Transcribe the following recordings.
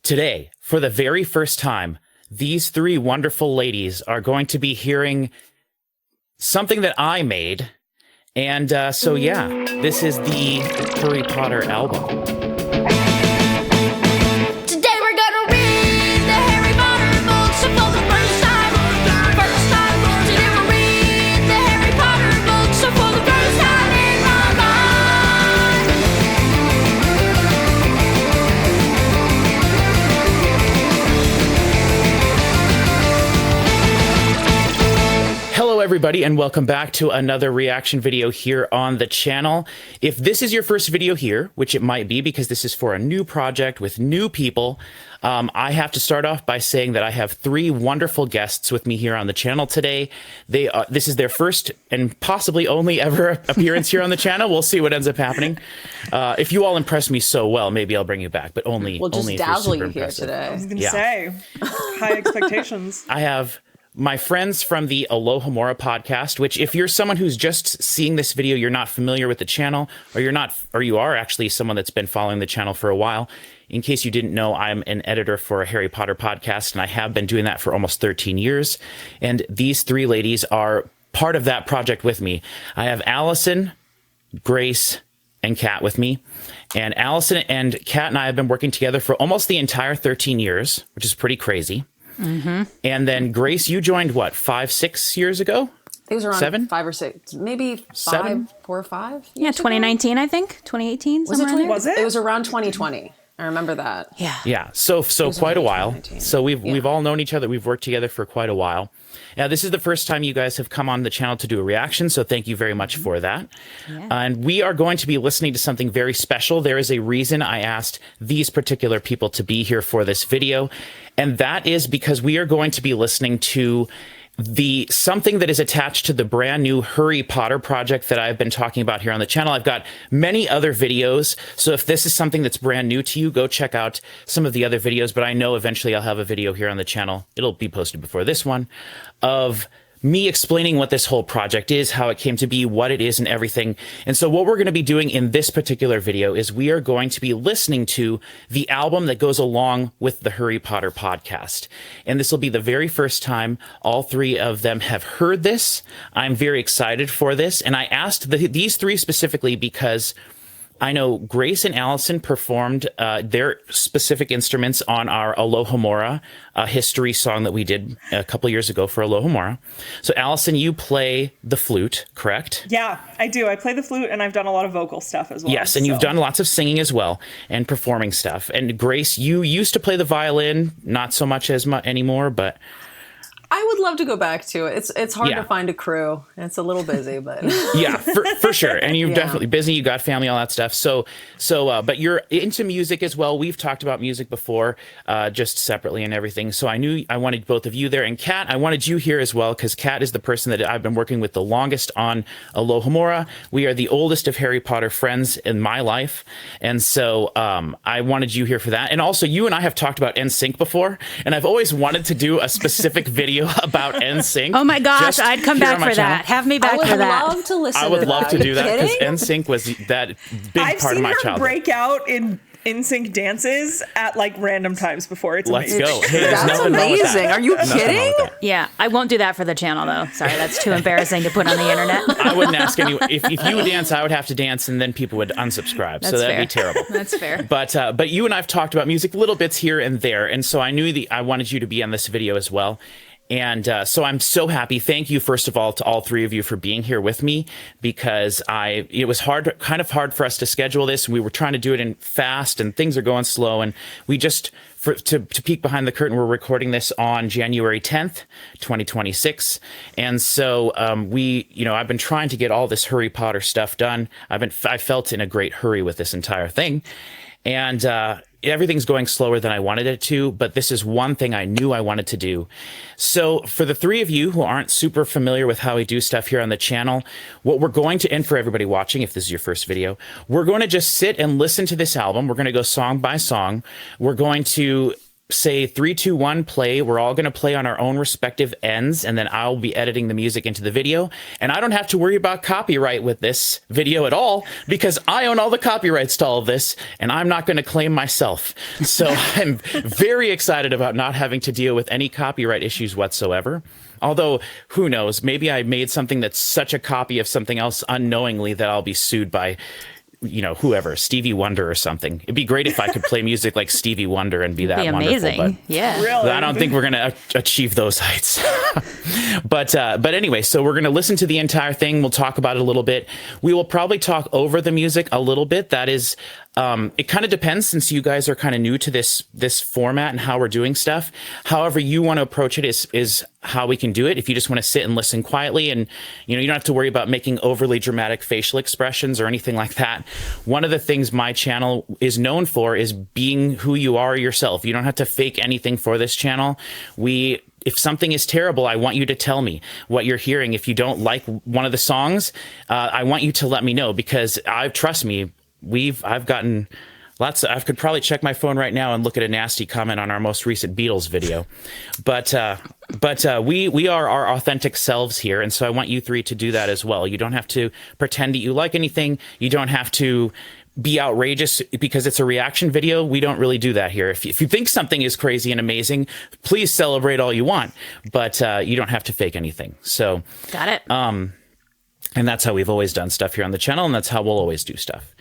Today, for the very first time, these three wonderful ladies are going to be hearing something that I made. And so, yeah, this is the Harry Potter album. Today we're gonna read the Harry Potter books for the first time. Today we'll read the Harry Potter books for the first time in my life. Hello, everybody, and welcome back to another reaction video here on the channel. If this is your first video here, which it might be because this is for a new project with new people, I have to start off by saying that I have three wonderful guests with me here on the channel today. This is their first and possibly only ever appearance here on the channel. We'll see what ends up happening. If you all impress me so well, maybe I'll bring you back, but only We'll just only if you're dazzle super you here impressive. today. I was going to Yeah. say, high expectations. I have my friends from the Alohomora Podcast, which if you're someone who's just seeing this video, you're not familiar with the channel, or you are actually someone that's been following the channel for a while. In case you didn't know, I'm an editor for a Harry Potter podcast, and I have been doing that for almost 13 years. And these three ladies are part of that project with me. I have Alison, Grace, and Kat with me. And Alison and Kat and I have been working together for almost the entire 13 years, which is pretty crazy. Mm-hmm. And then Grace, you joined what, 5-6 years ago? It was around 7? 5 or 6, maybe 5, 7? 4 or 5. Yeah, 2019, I think. 2018, Was it somewhere in 20? there. Was it? It was around 2020. I remember that. Yeah. Yeah, so quite a while. 2019. So we've all known each other. We've worked together for quite a while. Now, this is the first time you guys have come on the channel to do a reaction, so thank you very much for that. Yeah. And we are going to be listening to something very special. There is a reason I asked these particular people to be here for this video, and that is because we are going to be listening to something that is attached to the brand new Harry Potter project that I've been talking about here on the channel. I've got many other videos, so if this is something that's brand new to you, go check out some of the other videos, but I know eventually I'll have a video here on the channel. It'll be posted before this one, of me explaining what this whole project is, how it came to be, what it is, and everything. And so what we're going to be doing in this particular video is we are going to be listening to the album that goes along with the Harry Potter podcast. And this will be the very first time all three of them have heard this. I'm very excited for this. And I asked these three specifically because I know Grace and Alison performed their specific instruments on our Alohomora history song that we did a couple years ago for Alohomora. So Alison, you play the flute, correct? Yeah, I do. I play the flute, and I've done a lot of vocal stuff as well. Yes, and you've done lots of singing as well and performing stuff. And Grace, you used to play the violin, not so much anymore, but I would love to go back to it. It's hard Yeah. to find a crew. It's a little busy, but yeah, for sure. And you're Yeah. definitely busy. You got family, all that stuff. So, but you're into music as well. We've talked about music before, just separately and everything. So I knew I wanted both of you there. And Kat, I wanted you here as well, because Kat is the person that I've been working with the longest on Alohomora. We are the oldest of Harry Potter friends in my life. And so I wanted you here for that. And also, you and I have talked about NSYNC before, and I've always wanted to do a specific video about NSYNC. Oh my gosh, just I'd come here back on my for channel. that. Have me back I would for that. love to listen I would to love that. to Are do you that because kidding? NSYNC was that big I've part of seen my her childhood. break out in NSYNC dances at like random times before. It's Let's amazing. go. Hey, there's That's nothing wrong with that. amazing. Are you Nothing wrong kidding? with that. Yeah, I won't do that for the channel though. Sorry, that's too embarrassing to put on the internet. I wouldn't ask anyone. If you would dance, I would have to dance, and then people would unsubscribe. So That's that'd fair. be terrible. That's fair. But you and I've talked about music little bits here and there, and so I knew I wanted you to be on this video as well. And so I'm so happy. Thank you, first of all, to all three of you for being here with me, because it was kind of hard for us to schedule this. We were trying to do it in fast, and things are going slow. And we just, to peek behind the curtain, we're recording this on January 10th, 2026. And so I've been trying to get all this Harry Potter stuff done. I felt in a great hurry with this entire thing. And everything's going slower than I wanted it to, but this is one thing I knew I wanted to do. So for the three of you who aren't super familiar with how we do stuff here on the channel, what we're going to, and for everybody watching, if this is your first video, we're going to just sit and listen to this album. We're going to go song by song. We're going to say 3, 2, 1, play, we're all going to play on our own respective ends, and then I'll be editing the music into the video. And I don't have to worry about copyright with this video at all, because I own all the copyrights to all of this, and I'm not going to claim myself. So I'm very excited about not having to deal with any copyright issues whatsoever. Although, who knows, maybe I made something that's such a copy of something else unknowingly that I'll be sued by, whoever, Stevie Wonder or something. It'd be great if I could play music like Stevie Wonder and be that Be wonderful. amazing. But Yeah. Really? I don't think we're going to achieve those heights. But anyway, so we're going to listen to the entire thing. We'll talk about it a little bit. We will probably talk over the music a little bit. That is, it kind of depends, since you guys are kind of new to this format and how we're doing stuff. However you want to approach it is how we can do it. If you just want to sit and listen quietly, and you don't have to worry about making overly dramatic facial expressions or anything like that. One of the things my channel is known for is being who you are yourself. You don't have to fake anything for this channel. If something is terrible, I want you to tell me what you're hearing. If you don't like one of the songs, I want you to let me know, because trust me, I've gotten lots of, I could probably check my phone right now and look at a nasty comment on our most recent Beatles video. But we are our authentic selves here, and so I want you three to do that as well. You don't have to pretend that you like anything. You don't have to be outrageous because it's a reaction video. We don't really do that here. If you think something is crazy and amazing, please celebrate all you want, but you don't have to fake anything. So Got it. and that's how we've always done stuff here on the channel, and that's how we'll always do stuff.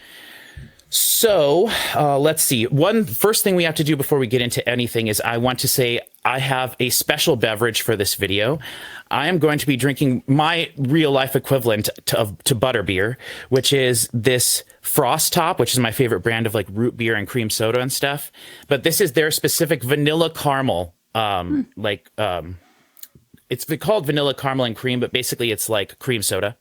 So let's see. First thing we have to do before we get into anything is I want to say I have a special beverage for this video. I am going to be drinking my real life equivalent to butterbeer, which is this Frost Top, which is my favorite brand of like root beer and cream soda and stuff. But this is their specific vanilla caramel. It's called vanilla caramel and cream, but basically it's like cream soda.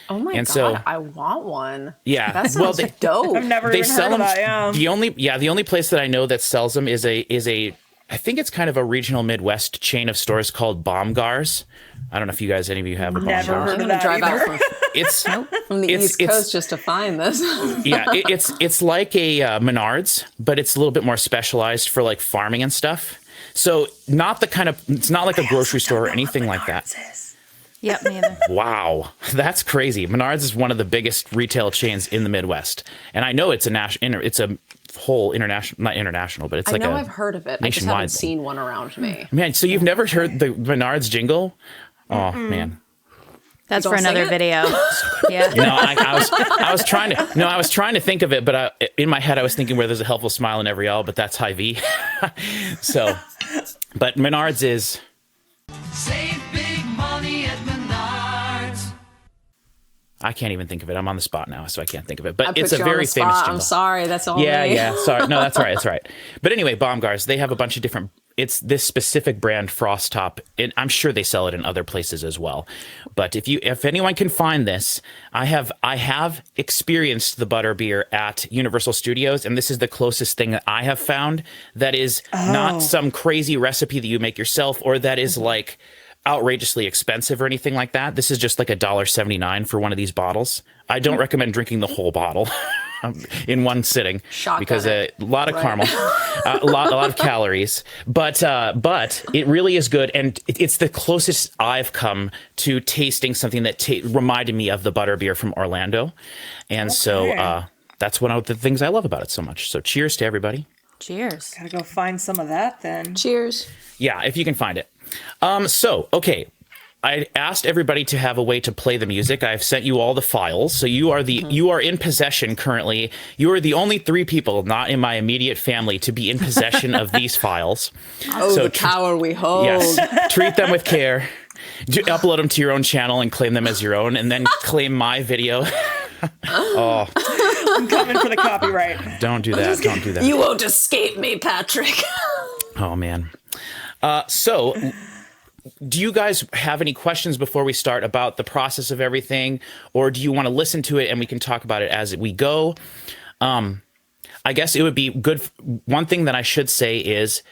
Oh my And God, so- I want one. Yeah. That sounds dope. I've never They even sell heard of them. that. Yeah. The only place that I know that sells them is a I think it's kind of a regional Midwest chain of stores called Baumgars. I don't know if any of you have a Never Baumgars. heard I'm of gonna that drive either. out It's from the It's- East it's- Coast just to find this. yeah, it's like a Menards, but it's a little bit more specialized for like farming and stuff. So it's not like a grocery store or anything like that. Yep, me either. Wow, that's crazy. Menards is one of the biggest retail chains in the Midwest, and I know it's a whole international, not international, but it's I like know I've heard of it. I just nationwide haven't thing. seen one around me. Man, so you've never heard the Menards jingle? Oh man. That's Don't for sing another it? video. Yeah. No, I was trying to think of it, but in my head I was thinking where there's a helpful smile in every L, but that's high V. So, but Menards is. Save big money at Menards. I can't even think of it. I'm on the spot now, so I can't think of it. But I it's put a you on very the famous spot. jingle. I'm sorry. That's all. Yeah, me. yeah. Sorry. No, that's all right. That's all right. But anyway, Baumgars, they have a bunch of different. It's this specific brand, Frost Top. And I'm sure they sell it in other places as well. But if anyone can find this, I have experienced the butterbeer at Universal Studios, and this is the closest thing that I have found that is not some crazy recipe that you make yourself, or that is like outrageously expensive or anything like that. This is just like $1.79 for one of these bottles. I don't recommend drinking the whole bottle in one sitting because a lot of caramel, a lot of calories. But it really is good, and it's the closest I've come to tasting something that reminded me of the butterbeer from Orlando, and so that's one of the things I love about it so much. So cheers to everybody. Cheers. Gotta go find some of that then. Cheers. Yeah, if you can find it. Okay. I asked everybody to have a way to play the music. I've sent you all the files. So you are in possession currently. You are the only 3 people not in my immediate family to be in possession of these files. Oh, So the power we hold. Yes. Treat them with care. Upload them to your own channel and claim them as your own, and then claim my video. Oh, I'm coming for the copyright. don't do that. Don't do that. You won't escape me, Patrick. Oh, man. So, do you guys have any questions before we start about the process of everything? Or do you want to listen to it and we can talk about it as we go? I guess it would be good. One thing that I should say is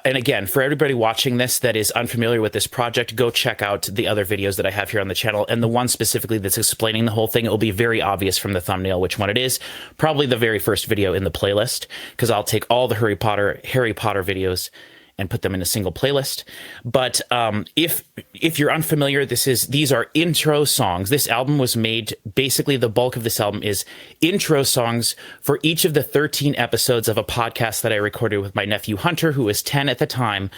and again, for everybody watching this that is unfamiliar with this project, go check out the other videos that I have here on the channel. And the one specifically that's explaining the whole thing, it will be very obvious from the thumbnail which one it is. Probably the very first video in the playlist, because I'll take all the Harry Potter videos and put them in a single playlist. But if you're unfamiliar, these are intro songs. This album was made, basically the bulk of this album is intro songs for each of the 13 episodes of a podcast that I recorded with my nephew Hunter, who was 10 at the time,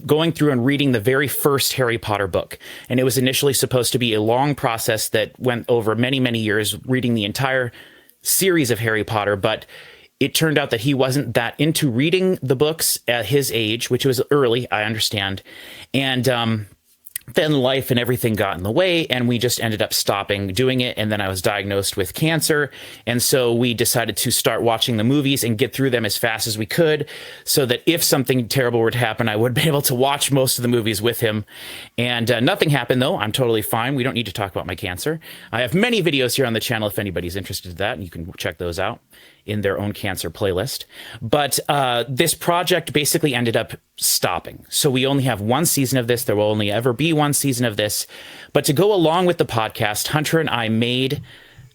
going through and reading the very first Harry Potter book. And it was initially supposed to be a long process that went over many, many years, reading the entire series of Harry Potter, but it turned out that he wasn't that into reading the books at his age, which was early, I understand. And then life and everything got in the way, and we just ended up stopping doing it. And then I was diagnosed with cancer. And so we decided to start watching the movies and get through them as fast as we could, so that if something terrible were to happen, I would be able to watch most of the movies with him. And nothing happened, though. I'm totally fine. We don't need to talk about my cancer. I have many videos here on the channel if anybody's interested in that, and you can check those out in their own cancer playlist. But this project basically ended up stopping. So we only have one season of this. There will only ever be one season of this. But to go along with the podcast, Hunter and I made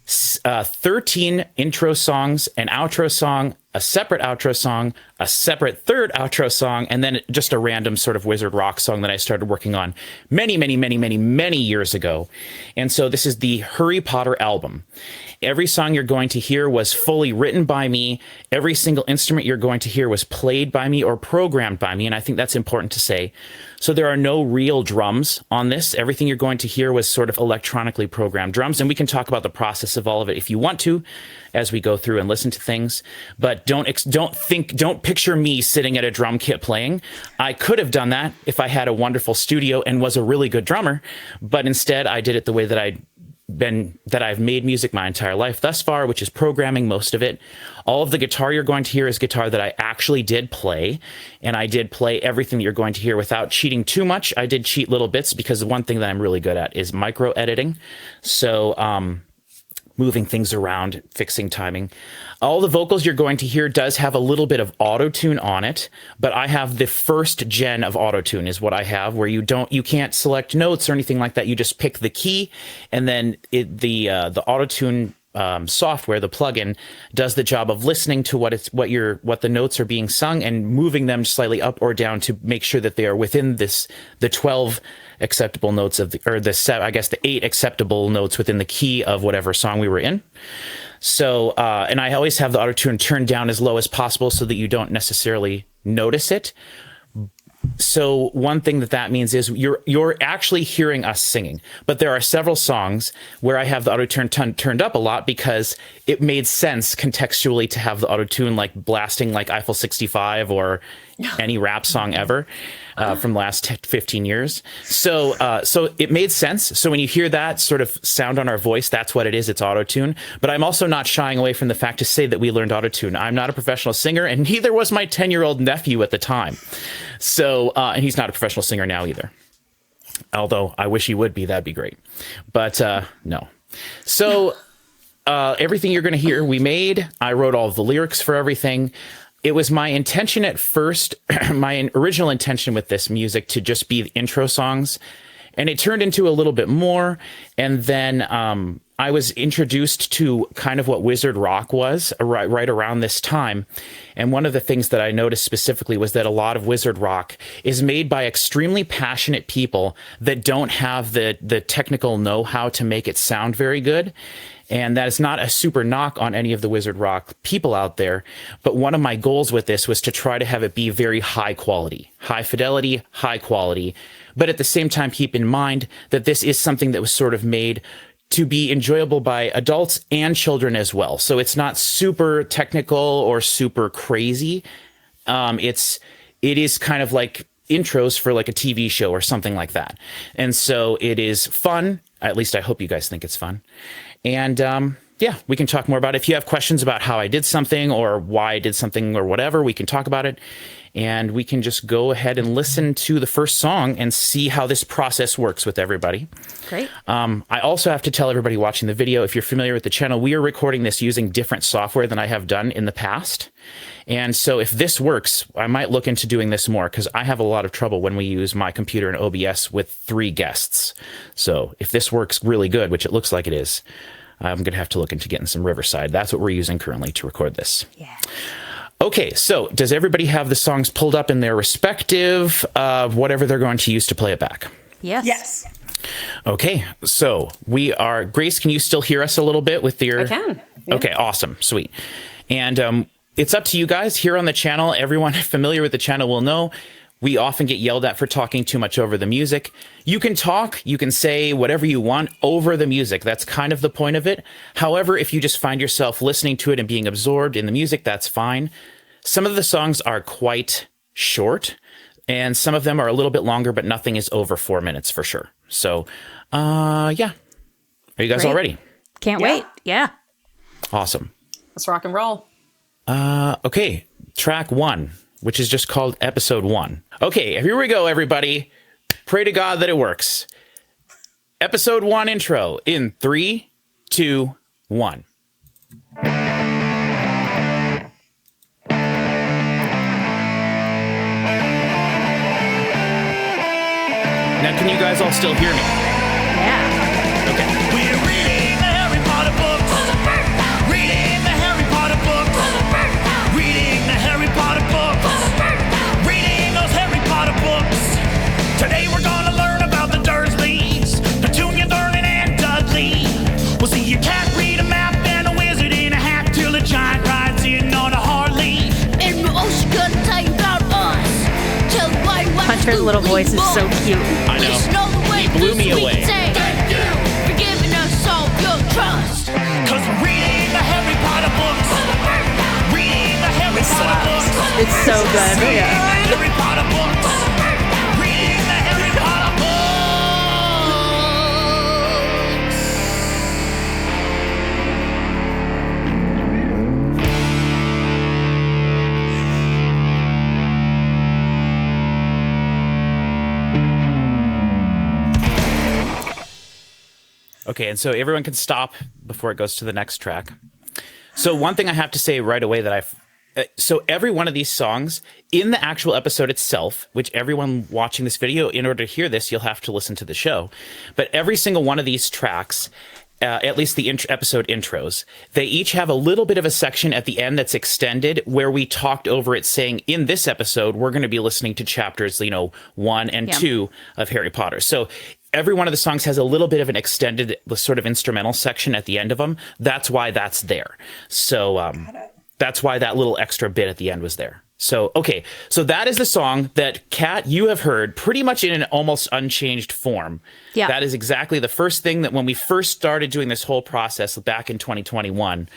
13 intro songs, an outro song, a separate outro song, a separate third outro song, and then just a random sort of wizard rock song that I started working on many, many, many, many, many years ago. And so this is the Harry Potter album. Every song you're going to hear was fully written by me. Every single instrument you're going to hear was played by me or programmed by me, and I think that's important to say. So there are no real drums on this. Everything you're going to hear was sort of electronically programmed drums, and we can talk about the process of all of it if you want to as we go through and listen to things. But don't picture me sitting at a drum kit playing. I could have done that if I had a wonderful studio and was a really good drummer, but instead I did it the way that I've made music my entire life thus far, which is programming most of it. All of the guitar you're going to hear is guitar that I actually did play, and I did play everything that you're going to hear without cheating too much. I did cheat little bits because the one thing that I'm really good at is micro editing. So, moving things around, fixing timing. All the vocals you're going to hear does have a little bit of auto-tune on it, but I have the first gen of auto-tune is what I have, where you can't select notes or anything like that. You just pick the key, and then the auto-tune software, the plugin, does the job of listening to what the notes are being sung and moving them slightly up or down to make sure that they are within the 12 acceptable notes the 8 acceptable notes within the key of whatever song we were in. So, and I always have the auto-tune turned down as low as possible so that you don't necessarily notice it. So one thing that means is you're actually hearing us singing, but there are several songs where I have the auto-tune turned up a lot because it made sense contextually to have the auto-tune like blasting like Eiffel 65 or any rap song ever from the last 15 years. So it made sense. So when you hear that sort of sound on our voice, that's what it is. It's auto-tune. But I'm also not shying away from the fact to say that we learned auto-tune. I'm not a professional singer, and neither was my 10-year-old nephew at the time. So, and he's not a professional singer now either. Although I wish he would be, that'd be great. But no. So everything you're going to hear, we made. I wrote all of the lyrics for everything. It was my intention at first, my original intention with this music to just be the intro songs. And it turned into a little bit more. And then I was introduced to kind of what wizard rock was right around this time. And one of the things that I noticed specifically was that a lot of wizard rock is made by extremely passionate people that don't have the technical know-how to make it sound very good. And that is not a super knock on any of the wizard rock people out there. But one of my goals with this was to try to have it be very high quality, high fidelity, high quality. But at the same time, keep in mind that this is something that was sort of made to be enjoyable by adults and children as well. So it's not super technical or super crazy. It is kind of like intros for like a TV show or something like that. And so it is fun. At least I hope you guys think it's fun. And yeah, we can talk more about it. If you have questions about how I did something or why I did something or whatever, we can talk about it. and we can just go ahead and listen to the first song and see how this process works with everybody. Great. I also have to tell everybody watching the video, if you're familiar with the channel, we are recording this using different software than I have done in the past. And so if this works, I might look into doing this more, because I have a lot of trouble when we use my computer and OBS with 3 guests. So if this works really good, which it looks like it is, I'm going to have to look into getting some Riverside. That's what we're using currently to record this. Yeah. Okay, so does everybody have the songs pulled up in their respective whatever they're going to use to play it back? Yes. Yes. Okay, so we are... Grace, can you still hear us a little bit with your... I can. Yeah. Okay, awesome. Sweet. And it's up to you guys here on the channel. Everyone familiar with the channel will know we often get yelled at for talking too much over the music. You can talk, you can say whatever you want over the music. That's kind of the point of it. However, if you just find yourself listening to it and being absorbed in the music, that's fine. Some of the songs are quite short, and some of them are a little bit longer, but nothing is over 4 minutes for sure. So, yeah. Are you guys all ready? Can't wait. Yeah. Awesome. Let's rock and roll. Okay, track 1, which is just called episode 1. Okay, here we go, everybody. Pray to God that it works. Episode 1 intro in 3, 2, 1. Now, can you guys all still hear me? Yeah. Okay. We're reading the Harry Potter books. Reading the Harry Potter books. Reading the Harry Potter books. Reading those Harry Potter books. Today we're gonna learn about the Dursleys, Petunia, Vernon, and Dudley. We'll see you can't read a map and a wizard in a hat till a giant rides in on a Harley. And we're also gonna tell you about us. Tell why Hunter's little voice is so cute. I know. He blew me away. Thank you for giving us all your trust. Cause we're reading the Harry Potter books. Reading the Harry Potter books. It's so good. Reading Yeah. the Harry Potter books. Reading the Harry Potter books. Okay, and so everyone can stop before it goes to the next track. So one thing I have to say right away that so every one of these songs in the actual episode itself, which everyone watching this video, in order to hear this, you'll have to listen to the show. But every single one of these tracks, at least the episode intros, they each have a little bit of a section at the end that's extended where we talked over it saying, in this episode, we're going to be listening to chapters, 1 and 2 of Harry Potter. So every one of the songs has a little bit of an extended sort of instrumental section at the end of them. That's why that's there. So that's why that little extra bit at the end was there. So, okay. So that is the song that, Kat, you have heard pretty much in an almost unchanged form. Yeah. That is exactly the first thing that when we first started doing this whole process back in 2021,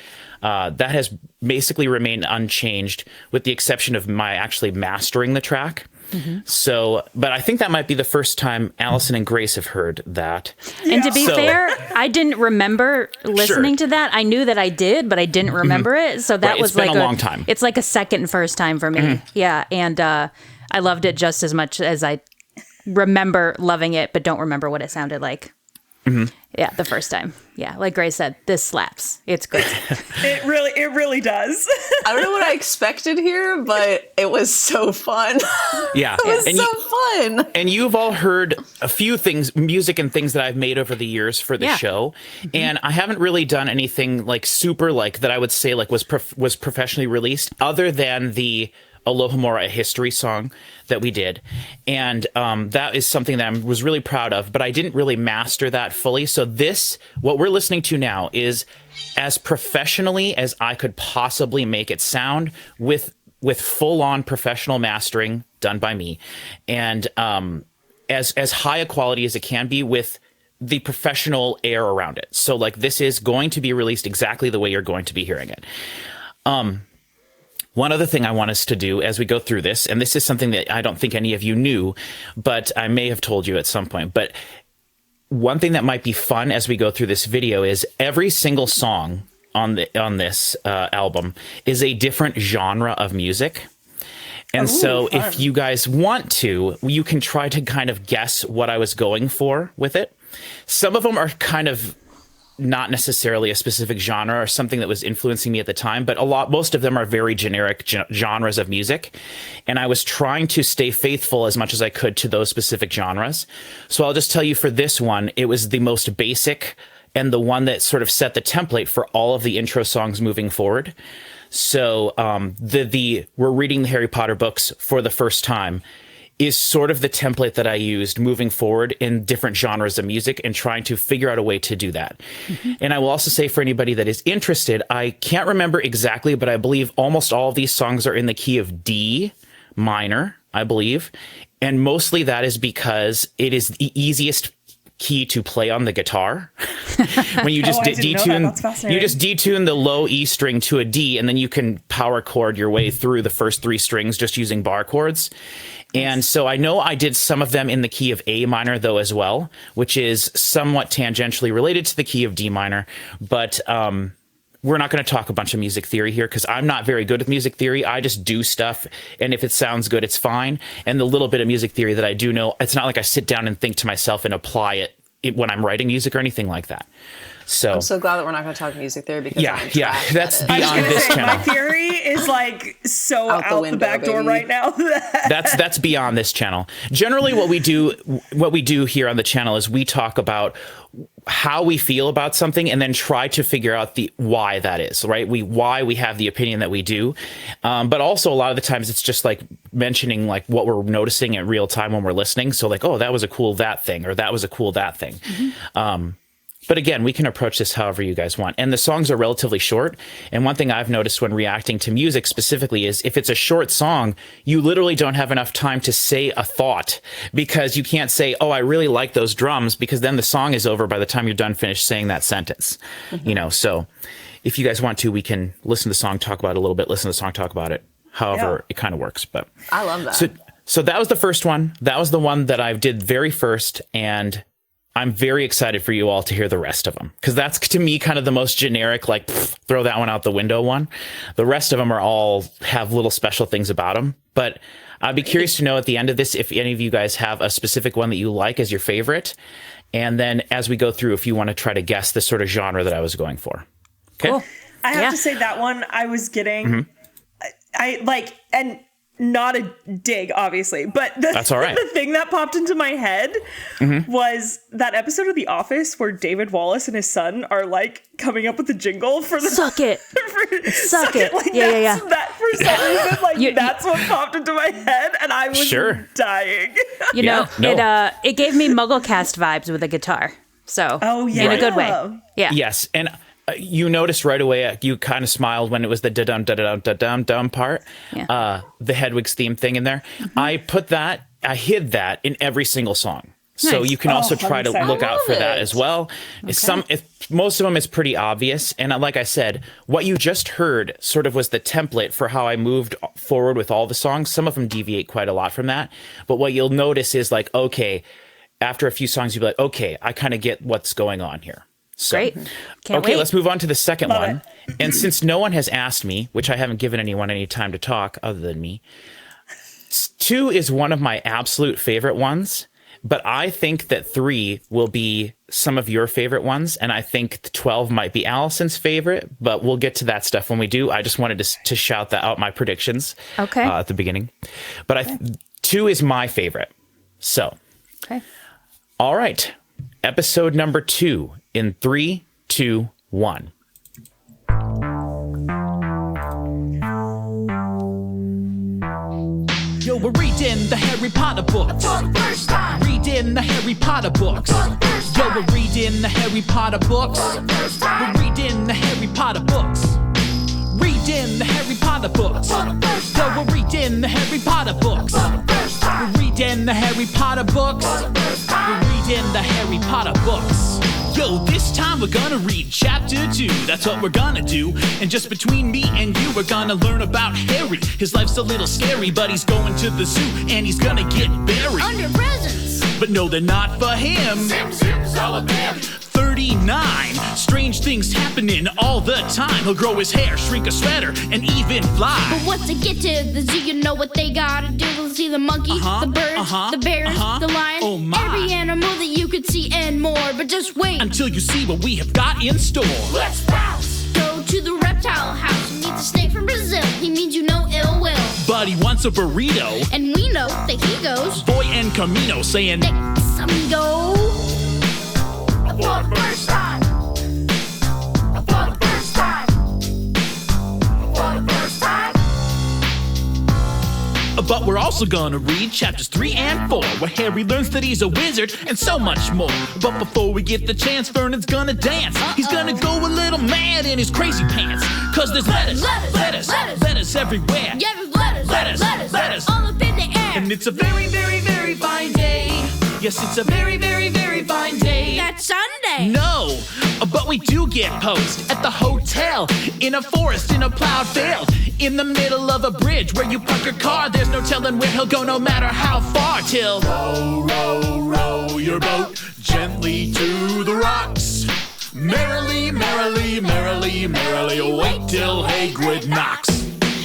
that has basically remained unchanged with the exception of my actually mastering the track. Mm-hmm. So, but I think that might be the first time Alison and Grace have heard that. And to be fair, I didn't remember listening to that. I knew that I did, but I didn't remember it. So that was been like a long time. It's like a second first time for me. Yeah. And I loved it just as much as I remember loving it, but don't remember what it sounded like. Yeah, the first time. Yeah, like Grace said, this slaps. It's good. It really does. I don't know what I expected here, but it was so fun. Yeah. It was fun. And you've all heard a few things, music and things that I've made over the years for the show. And I haven't really done anything like super like that I would say like was professionally released other than the Alohomora, a history song that we did. And that is something that I was really proud of, but I didn't really master that fully. So what we're listening to now is as professionally as I could possibly make it sound with full-on professional mastering done by me. And as high a quality as it can be with the professional air around it. So like this is going to be released exactly the way you're going to be hearing it. One other thing I want us to do as we go through this, and this is something that I don't think any of you knew, but I may have told you at some point, but one thing that might be fun as we go through this video is every single song on this album is a different genre of music. And so fun. if you guys want to, you can try to kind of guess what I was going for with it. Some of them are kind of not necessarily a specific genre or something that was influencing me at the time, but most of them are very generic genres of music. And I was trying to stay faithful as much as I could to those specific genres. So I'll just tell you for this one, it was the most basic and the one that sort of set the template for all of the intro songs moving forward. So we're reading the Harry Potter books for the first time is sort of the template that I used moving forward in different genres of music and trying to figure out a way to do that. And I will also say for anybody that is interested, I can't remember exactly, but I believe almost all of these songs are in the key of D minor, I believe. And mostly that is because it is the easiest key to play on the guitar. When you just detune the low E string to a D, and then you can power chord your way through the first 3 strings just using bar chords. And so I know I did some of them in the key of A minor, though, as well, which is somewhat tangentially related to the key of D minor. But we're not going to talk a bunch of music theory here because I'm not very good with music theory. I just do stuff. And if it sounds good, it's fine. And the little bit of music theory that I do know, it's not like I sit down and think to myself and apply it when I'm writing music or anything like that. So I'm so glad that we're not going to talk music theory because that's beyond this channel. My theory is like so out the back door right now. That's beyond this channel. Generally, what we do here on the channel is we talk about how we feel about something and then try to figure out the why that is, right? Why we have the opinion that we do. But also a lot of the times it's just like mentioning like what we're noticing in real time when we're listening. So like, oh, that was a cool that thing, or that was a cool that thing. But again, we can approach this however you guys want. And the songs are relatively short. And one thing I've noticed when reacting to music specifically is if it's a short song, you literally don't have enough time to say a thought because you can't say, oh, I really like those drums, because then the song is over by the time you're done finished saying that sentence. So if you guys want to, we can listen to the song, talk about it a little bit, listen to the song, talk about it. However, it kind of works. But I love that. So that was the first one. That was the one that I did very first. And I'm very excited for you all to hear the rest of them, because that's to me kind of the most generic, like throw that one out the window one. The rest of them are all have little special things about them. But I'd be curious to know at the end of this if any of you guys have a specific one that you like as your favorite. And then as we go through, if you want to try to guess the sort of genre that I was going for. Okay. Cool. I have to say that one I was getting, I like, and not a dig, obviously, but that's all right. The thing that popped into my head was that episode of The Office where David Wallace and his son are like coming up with the jingle for the Suck it. Suck it. Like, Yeah. That for some reason, like that's what popped into my head, and I was dying. It gave me MuggleCast vibes with a guitar. So in a good way. Yeah. Yes, and you noticed right away, you kind of smiled when it was the da-dum part, the Hedwig's theme thing in there. I hid that in every single song. Nice. So you can also try to look out for that as well. Okay. Most of them is pretty obvious. And like I said, what you just heard sort of was the template for how I moved forward with all the songs. Some of them deviate quite a lot from that. But what you'll notice is like, okay, after a few songs, you'll be like, okay, I kind of get what's going on here. So, great. Can't wait. Let's move on to the second one. And since no one has asked me, which I haven't given anyone any time to talk other than me, 2 is one of my absolute favorite ones, but I think that 3 will be some of your favorite ones, and I think 12 might be Alison's favorite, but we'll get to that stuff when we do. I just wanted to shout that out, my predictions at the beginning. But 2 is my favorite. So, all right. Episode number 2 in 3, 2, 1. Yo, we're reading the Harry Potter books. For the first time. Reading the Harry Potter books. For the first time. Yo, we're reading the Harry Potter books. For the first time. We're reading the Harry Potter books. Reading the Harry Potter books. For the first time. Yo, we're reading the Harry Potter books. For the first time. We're reading the Harry Potter books. For the first time. We're reading the Harry Potter books. Yo, this time we're gonna read chapter 2. That's what we're gonna do. And just between me and you, we're gonna learn about Harry. His life's a little scary, but he's going to the zoo and he's gonna get buried Under presents. But no, they're not for him. Sims all of them. 39. Strange things happening all the time. He'll grow his hair, shrink a sweater, and even fly. But once they get to the zoo, you know what they gotta do. They'll see the monkey, the birds, the bears, the lion, Oh my. every animal that you could see and more. But just wait Until you see what we have got in store. Let's bounce. Go to the reptile house. He needs a snake from Brazil. He means you no ill will. But he wants a burrito. And we know that he goes. Boy and Camino saying, Next amigo. For the first time. For the first time. For the first time. but we're also gonna read chapters 3 and 4, where Harry learns that he's a wizard and so much more. But before we get the chance, Vernon's gonna dance. He's gonna go a little mad in his crazy pants. Cause there's letters everywhere. Yeah, there's letters all up in the air. And it's a very, very, very fine day. Yes, it's a very, very, very fine day. That's Sunday. No, but we do get post at the hotel, in a forest, in a plowed field, in the middle of a bridge where you park your car. There's no telling where he'll go, no matter how far, till row, row, row your boat gently to the rocks. Merrily, merrily, merrily, merrily, wait till Hagrid knocks.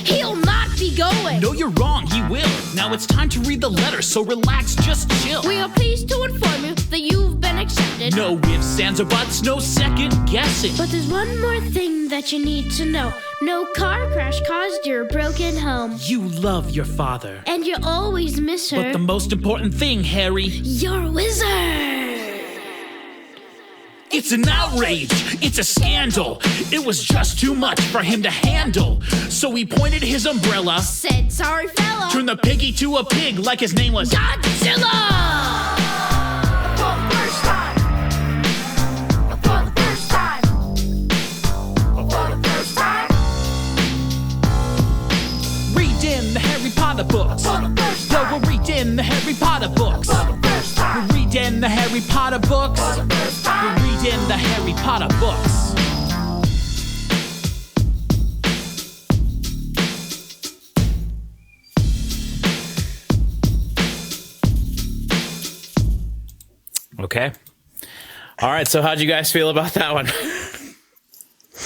He'll not be going. No, you're wrong, he will. Now it's time to read the letter, so relax, just chill. We are pleased to inform you that you've been accepted. No ifs, ands, or buts, no second guessing. But there's one more thing that you need to know. No car crash caused your broken home. You love your father. And you always miss her. But the most important thing, Harry, you're a wizard. it's an outrage, it's a scandal. It was just too much for him to handle. So he pointed his umbrella, Said, sorry fella. turned the piggy to a pig like his name was Godzilla! For the first time. For the first time. For the first time. Reading the Harry Potter books. For the first Yo, time. we're reading the Harry Potter books. For the first time. We're reading the Harry Potter books. For the first time. We're reading the Harry Potter books. Okay. All right. So how'd you guys feel about that one?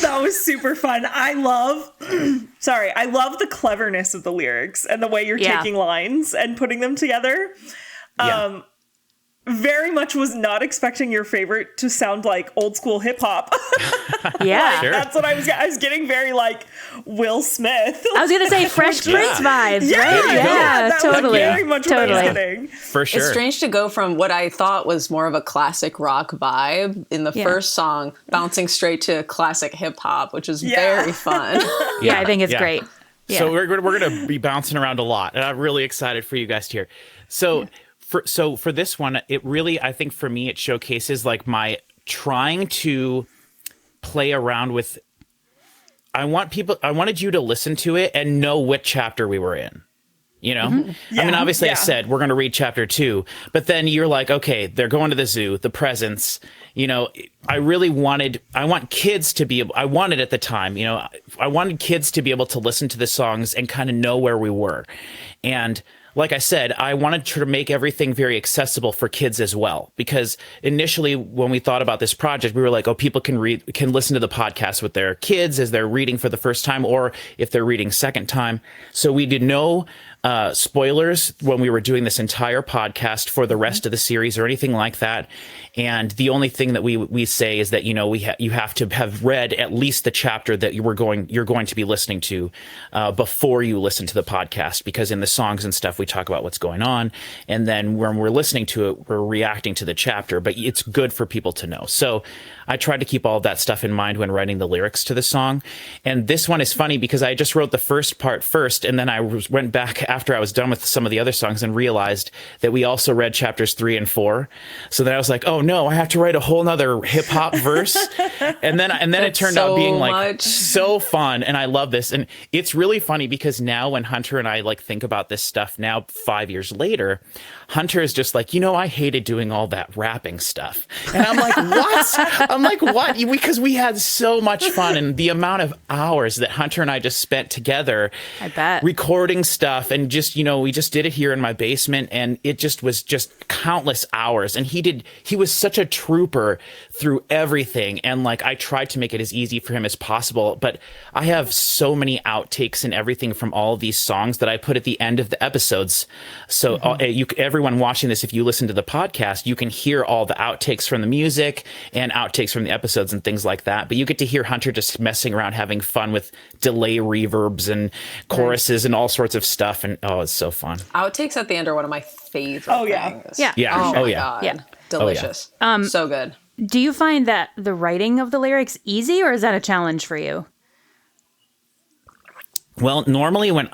That was super fun. I love the cleverness of the lyrics and the way you're Yeah. taking lines and putting them together. Yeah. Very much was not expecting your favorite to sound like old school hip hop. Yeah. Sure. That's what I was getting very like Will Smith. I was gonna say Fresh Prince vibes, Yeah, right? Yeah, that totally. was very much what I was Totally. getting. For sure. It's strange to go from what I thought was more of a classic rock vibe in the Yeah. first song, bouncing straight to classic hip hop, which is Yeah. very fun. Yeah, I think it's great. Yeah. So we're going to be bouncing around a lot, and I'm really excited for you guys to hear. So for this one, it really, I think for me, it showcases like my trying to play around with. I wanted you to listen to it and know what chapter we were in. You know, I mean, obviously I said we're going to read chapter 2, but then you're like, okay, they're going to the zoo, the presents, you know, I want kids to be able, I wanted at the time, you know, I wanted kids to be able to listen to the songs and kind of know where we were. And like I said, I wanted to make everything very accessible for kids as well, because initially when we thought about this project, we were like, oh, people can listen to the podcast with their kids as they're reading for the first time, or if they're reading second time. So we did no spoilers when we were doing this entire podcast for the rest of the series or anything like that. And the only thing that we say is that, you know, you have to have read at least the chapter that you're going to be listening to before you listen to the podcast, because in the songs and stuff we talk about what's going on, and then when we're listening to it, we're reacting to the chapter. But it's good for people to know. So I tried to keep all of that stuff in mind when writing the lyrics to the song. And this one is funny because I just wrote the first part first, and then I went back after I was done with some of the other songs and realized that we also read chapters 3 and 4. So then I was like, oh no, I have to write a whole nother hip hop verse. And then it turned out being like so fun. And I love this. And it's really funny because now when Hunter and I like think about this stuff now 5 years later, Hunter is just like, you know, I hated doing all that rapping stuff. And I'm like, what? I'm like, what? Because we had so much fun, and the amount of hours that Hunter and I just spent together I bet. recording stuff. and just, we just did it here in my basement, and it just was just countless hours. And he was such a trooper through everything. And like, I tried to make it as easy for him as possible, but I have so many outtakes and everything from all of these songs that I put at the end of the episodes. So everyone watching this, if you listen to the podcast, you can hear all the outtakes from the music and outtakes from the episodes and things like that. But you get to hear Hunter just messing around, having fun with delay reverbs and choruses and all sorts of stuff. And it's so fun. Outtakes at the end are one of my favorite things. Yeah. Yeah. Oh, my yeah. God. Yeah. Delicious. So good. Do you find that the writing of the lyrics easy, or is that a challenge for you? Well, normally when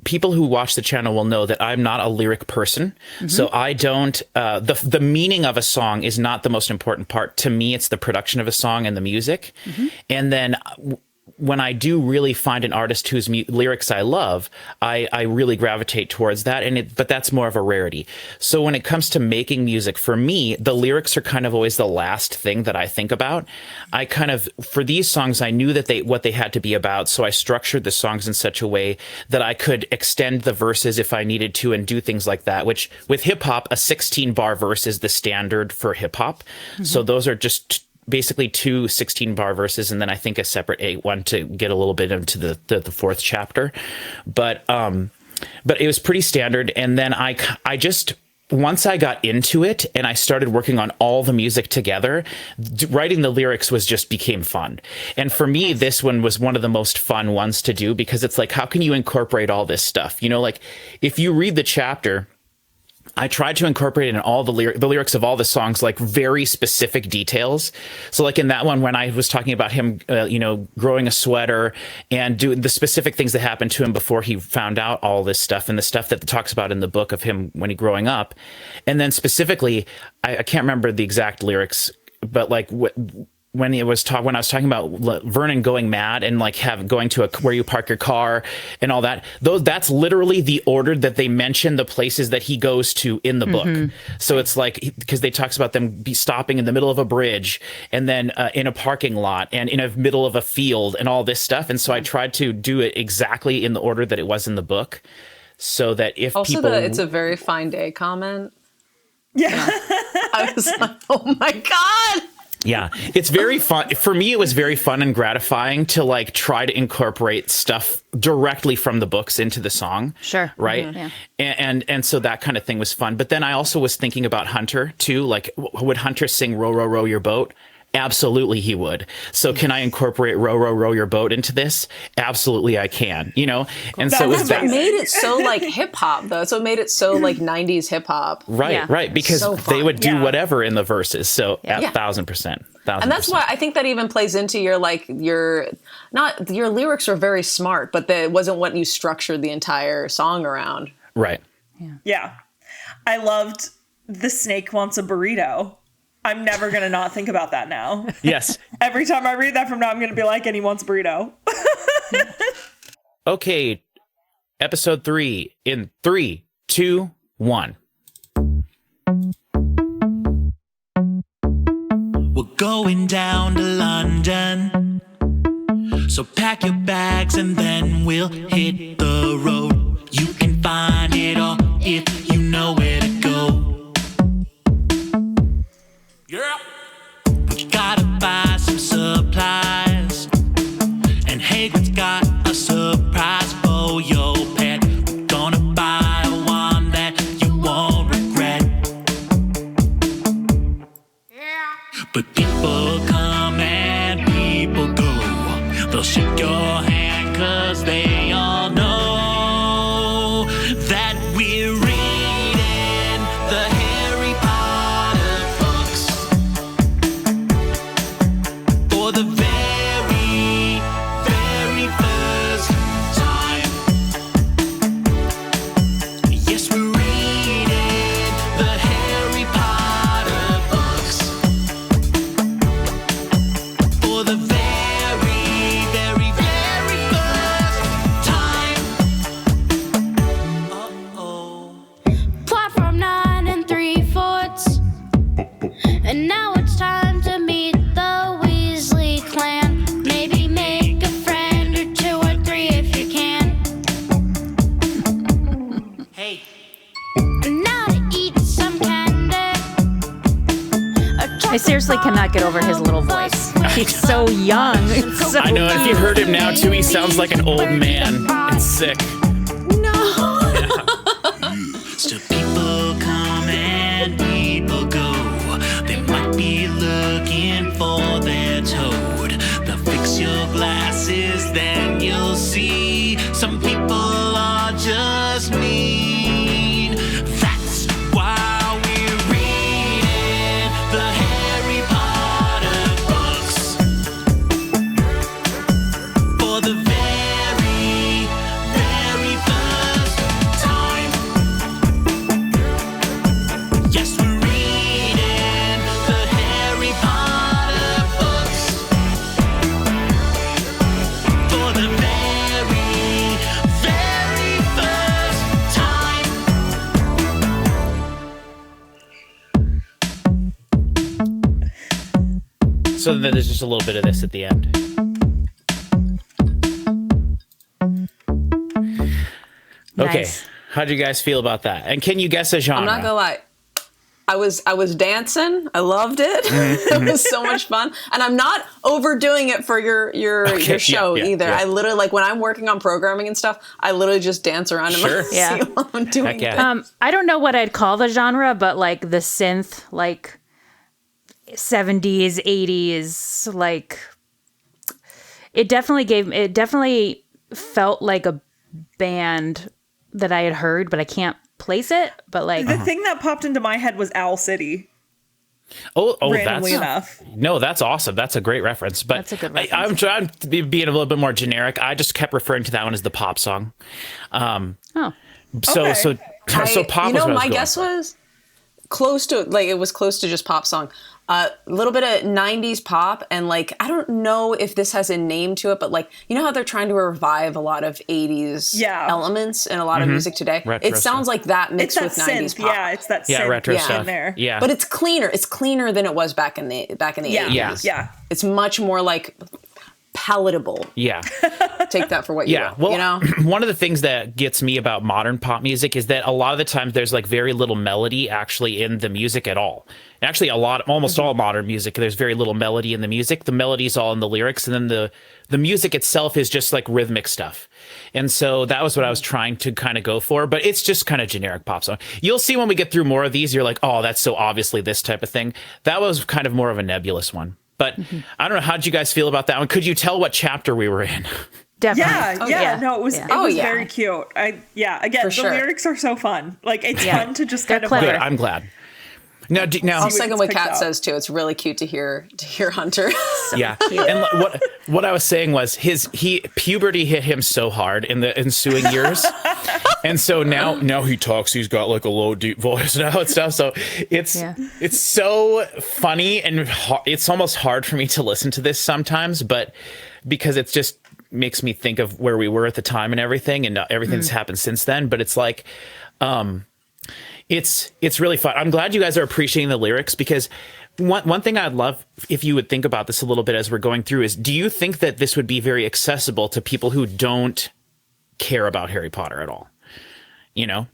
people who watch the channel will know that I'm not a lyric person. So I don't, the meaning of a song is not the most important part. To me, it's the production of a song and the music. And then when I do really find an artist whose lyrics I love, I really gravitate towards that. But that's more of a rarity. So when it comes to making music, for me, the lyrics are kind of always the last thing that I think about. For these songs, I knew that what they had to be about. So I structured the songs in such a way that I could extend the verses if I needed to and do things like that, which with hip hop, a 16-bar verse is the standard for hip hop. So those are just basically 2 16-bar verses, and then I think a separate 8-1 to get a little bit into the fourth chapter. But it was pretty standard. And then I just, once I got into it and I started working on all the music together, writing the lyrics became fun. And for me, this one was one of the most fun ones to do, because it's like, how can you incorporate all this stuff? Like if you read the chapter, I tried to incorporate in all the lyrics of all the songs, like very specific details. So like in that one, when I was talking about him, growing a sweater and doing the specific things that happened to him before he found out all this stuff, and the stuff that talks about in the book of him when he growing up. And then specifically, I can't remember the exact lyrics, but like when I was talking about Vernon going mad and like going to where you park your car and all that, that's literally the order that they mention the places that he goes to in the book. So it's like, because they talks about them stopping in the middle of a bridge, and then in a parking lot, and in the middle of a field, and all this stuff. And so I tried to do it exactly in the order that it was in the book, so that if also people, it's a very fine day comment. Yeah. I was like, oh my God. Yeah, it's very fun. For me, it was very fun and gratifying to like try to incorporate stuff directly from the books into the song. Sure. Right. Yeah. And so that kind of thing was fun. But then I also was thinking about Hunter too. Like, would Hunter sing "Row, row, row your boat"? Absolutely, he would. So can I incorporate "Row, row, row your boat" into this? Absolutely, I can. And so it was That's what made it so like hip hop, though. So it made it so like 90s hip hop. Right, Yeah. right. Because So they fun. would do Yeah. whatever in the verses. So Yeah. 1,000%. And that's why I think that even plays into your lyrics are very smart, but it wasn't what you structured the entire song around. Right. Yeah. I loved "The snake wants a burrito." I'm never going to not think about that now. Yes. Every time I read that from now, I'm going to be like, and he wants a burrito. Okay. Episode 3 in 3, 2, 1. We're going down to London, so pack your bags and then we'll hit the road. You can find it all if you know where to go. Yeah. We gotta buy some supplies, and Hagrid's got a surprise for your pet. We're gonna buy one that you won't regret. But people come and people go. They'll shake your hand 'cause they all know Hey. Now to eat some candy. I seriously cannot get over his little voice. He's so young. It's so I know, and if you heard him now too, he sounds like an old man. It's sick. So people come and people go. They might be looking for their toad. They'll fix your glasses, then you'll see some people are just mean. That's why we're reading the Harry Potter books for the very, very first time. Yes, we're reading the Harry Potter books for the very, very first time. So then there's just a little bit of this at the end. Okay, Nice. how do you guys feel about that? And can you guess a genre? I'm not gonna lie. I was dancing. I loved it. It was so much fun. And I'm not overdoing it for your show yeah, either. yeah. I literally, like, when I'm working on programming and stuff, I literally just dance around in my Sure. seat Yeah. while I'm doing Heck yeah. it. I don't know what I'd call the genre, but like the synth, like 70s, 80s, like it definitely felt like a band that I had heard, but I can't place it. But like, The thing that popped into my head was Owl City. Oh, Randomly that's enough. no, that's awesome. That's a great reference. But That's a good I'm reference. trying to be being a little bit more generic. I just kept referring to that one as the pop song. oh, So Okay. so pop. You was know, what I was my going guess for. was close to, like, it was close to just pop song. A little bit of 90s pop, and like, I don't know if this has a name to it, but like, you know how they're trying to revive a lot of 80s Yeah. elements in a lot of music today? Retro it sounds stuff. like that It's mixed that with 90s synth. pop. Yeah, it's that Yeah, synth retro Yeah. stuff. in there. Yeah, But it's cleaner. It's cleaner than it was back in the 80s. Yeah. Yeah. It's much more like palatable. yeah. Take that for what you Yeah, will. well, You know? one of the things that gets me about modern pop music is that a lot of the times there's like very little melody actually in the music at all. And actually, almost all modern music, there's very little melody in the music. The melody's all in the lyrics, and then the music itself is just like rhythmic stuff. And so that was what I was trying to kind of go for, but it's just kind of generic pop song. You'll see when we get through more of these, you're like, oh, that's so obviously this type of thing. That was kind of more of a nebulous one. But I don't know, how did you guys feel about that one? Could you tell what chapter we were in? definitely. Yeah, no, it was Oh, yeah. very cute. Again, For the sure. lyrics are so fun. Like, it's Yeah. fun to just They're kind of clever. Good, I'm glad. Now, I'll second what picked Kat out. says too. It's really cute to hear Hunter. Yeah, and what I was saying was puberty hit him so hard in the ensuing years, and so now he talks. He's got like a low, deep voice now and stuff. So it's so funny, and it's almost hard for me to listen to this sometimes, but because it's just makes me think of where we were at the time and everything, and everything's happened since then. But it's like, it's really fun. I'm glad you guys are appreciating the lyrics, because one thing I'd love if you would think about this a little bit as we're going through is, do you think that this would be very accessible to people who don't care about Harry Potter at all? You know,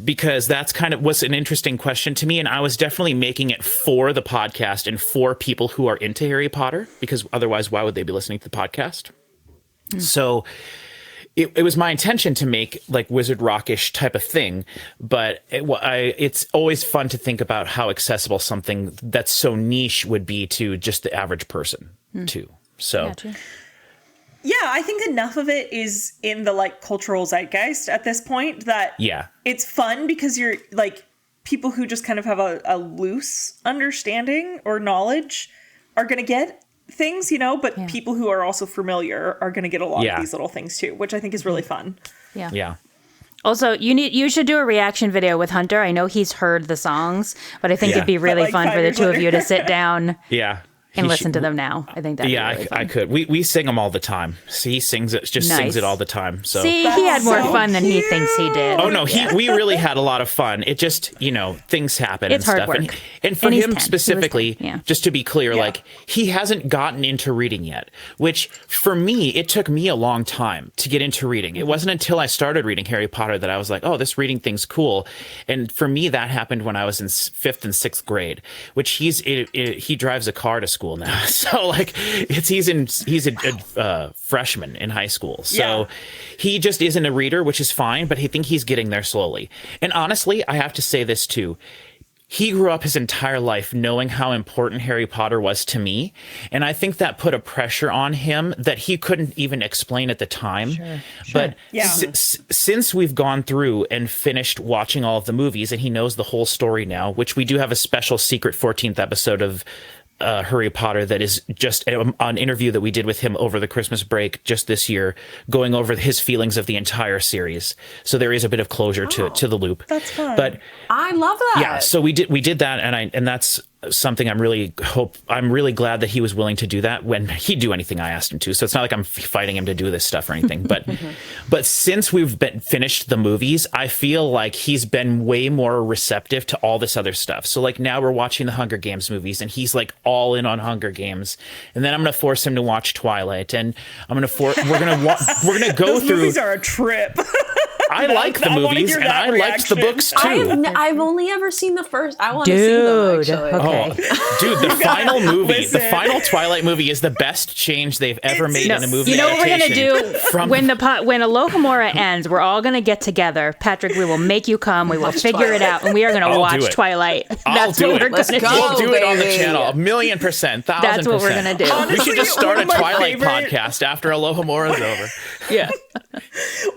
because that's kind of was an interesting question to me. And I was definitely making it for the podcast and for people who are into Harry Potter, because otherwise, why would they be listening to the podcast? So it was my intention to make like Wizard Rockish type of thing, but it's always fun to think about how accessible something that's so niche would be to just the average person too. So Gotcha. Yeah, I think enough of it is in the like cultural zeitgeist at this point that yeah, it's fun because you're like, people who just kind of have a loose understanding or knowledge are going to get things, you know, but people who are also familiar are going to get a lot of these little things too, which I think is really fun. yeah. Also, you should do a reaction video with Hunter. I know he's heard the songs, but I think it'd be really But, like, fun 5 for the years two of later. you to sit down Yeah. and listen to them now. I think that. Yeah, really I could. We sing them all the time. So he sings it, sings it all the time. So see, he had more fun than he thinks he did. Oh no, we really had a lot of fun. It just, things happen It's and hard stuff. work. And for And he's him 10. specifically, He was 10, just to be clear, like he hasn't gotten into reading yet, which for me, it took me a long time to get into reading. It wasn't until I started reading Harry Potter that I was like, oh, this reading thing's cool. And for me, that happened when I was in 5th and 6th grade, which he drives a car to school now. So like he's a freshman in high school. So he just isn't a reader, which is fine, but I think he's getting there slowly. And honestly, I have to say this too. He grew up his entire life knowing how important Harry Potter was to me. And I think that put a pressure on him that he couldn't even explain at the time. Sure. But since we've gone through and finished watching all of the movies, and he knows the whole story now, which we do have a special secret 14th episode of Harry Potter that is just an interview that we did with him over the Christmas break just this year, going over his feelings of the entire series. So there is a bit of closure to the loop. That's fun. But I love that. yeah, so we did that, and that's something I'm really glad that he was willing to do that when he'd do anything I asked him to. So it's not like I'm fighting him to do this stuff or anything. But since we've finished the movies, I feel like he's been way more receptive to all this other stuff. So like now we're watching the Hunger Games movies, and he's like all in on Hunger Games. And then I'm going to force him to watch Twilight, and we're going to go Those through. movies are a trip. I like the movies, and I liked the books too. I've only ever seen the first. I want to see them, actually. Okay. Oh, dude, the final movie, the final Twilight movie is the best change they've ever made in a movie. You know what we're gonna do from when Alohomora ends? We're all gonna get together, Patrick. We will make you come. We will figure it out, and we are gonna I'll do watch it. Twilight. I'll That's do what it. we're Let's gonna go. do. We'll do it on the baby. channel, 1,000,000%, 1,000%. That's what we're gonna do. We should just start a Honestly, one of my Twilight favorite- podcast after Alohomora's over. Yeah.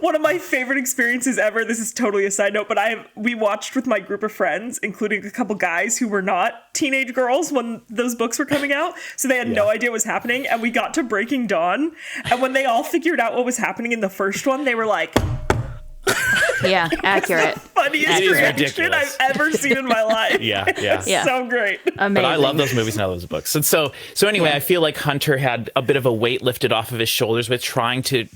One of my favorite experiences ever. This is totally a side note, but we watched with my group of friends, including a couple guys who were not teenage girls when those books were coming out, so they had no idea what was happening. And we got to Breaking Dawn, and when they all figured out what was happening in the first one, they were like, Yeah, accurate. funniest It is reaction ridiculous. I've ever seen in my life. Yeah. Yeah. So great. Amazing. But I love those movies and I love those books. And so anyway, I feel like Hunter had a bit of a weight lifted off of his shoulders with trying to,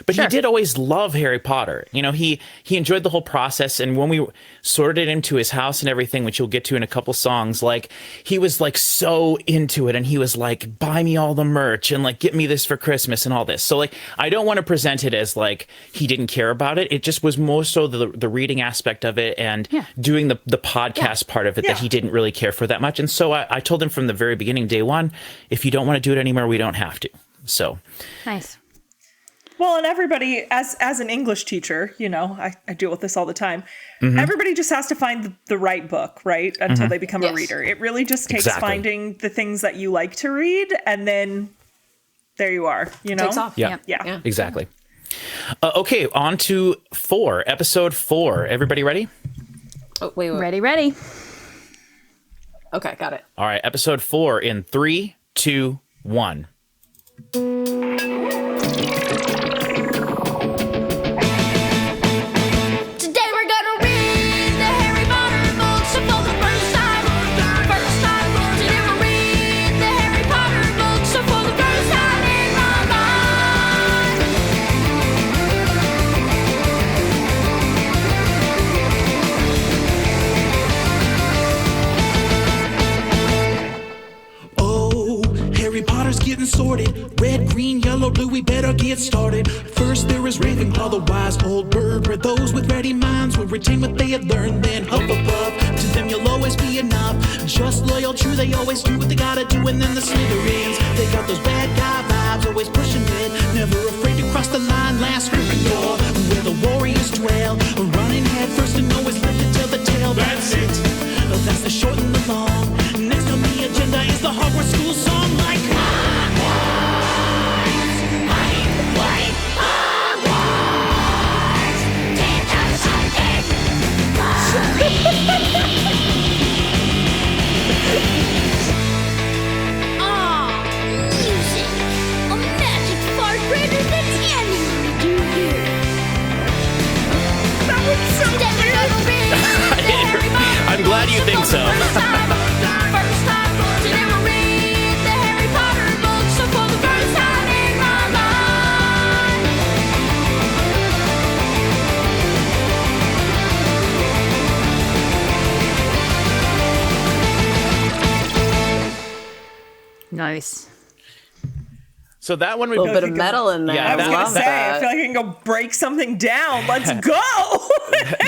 but he did always love Harry Potter. He enjoyed the whole process. And when we sorted him to his house and everything, which you'll get to in a couple songs, like he was like so into it. And he was like, buy me all the merch and like, get me this for Christmas and all this. So like, I don't want to present it as like he didn't care about it. It just was more so the reading aspect of it and doing the podcast part of it that he didn't really care for that much. And so I told him from the very beginning, day one, if you don't want to do it anymore, we don't have to. So Nice. Well, and everybody, as an English teacher, I deal with this all the time. Everybody just has to find the right book, right? Until they become a reader. It really just takes finding the things that you like to read, and then there you are, Takes off. Yeah. Yeah. Exactly. Okay, on to episode 4. Everybody ready? Oh, wait. Ready. Okay, got it. All right, episode 4 in 3, 2, 1. Today we're gonna read the Harry Potter books for the first time. First time to ever read the Harry Potter books for the first time in my life. Oh, Harry Potter's getting sorted. Red, green, yellow, blue, we better get started. First there is Ravenclaw, the wise old bird, where those with ready minds will retain what they had learned. Then Hufflepuff, to them you'll always be enough. Just loyal, true, they always do what they gotta do. And then the Slytherins, they got those bad guy vibes, always pushing it, never afraid to cross the line. Last Gryffindor, where the warriors dwell, running head first and always live to tell the tale. That's it, that's the short and the long. Next on the agenda is the Hogwarts school song, like Ah, music. A magic far greater than any we do here. That was so Today we're gonna read the Harry Potter I'm glad you think books for so. the first time to ever read the Nice. So that one would A little bit of metal in there. Yeah, I was I gonna love say, I that. feel like I can go break something down. Let's go.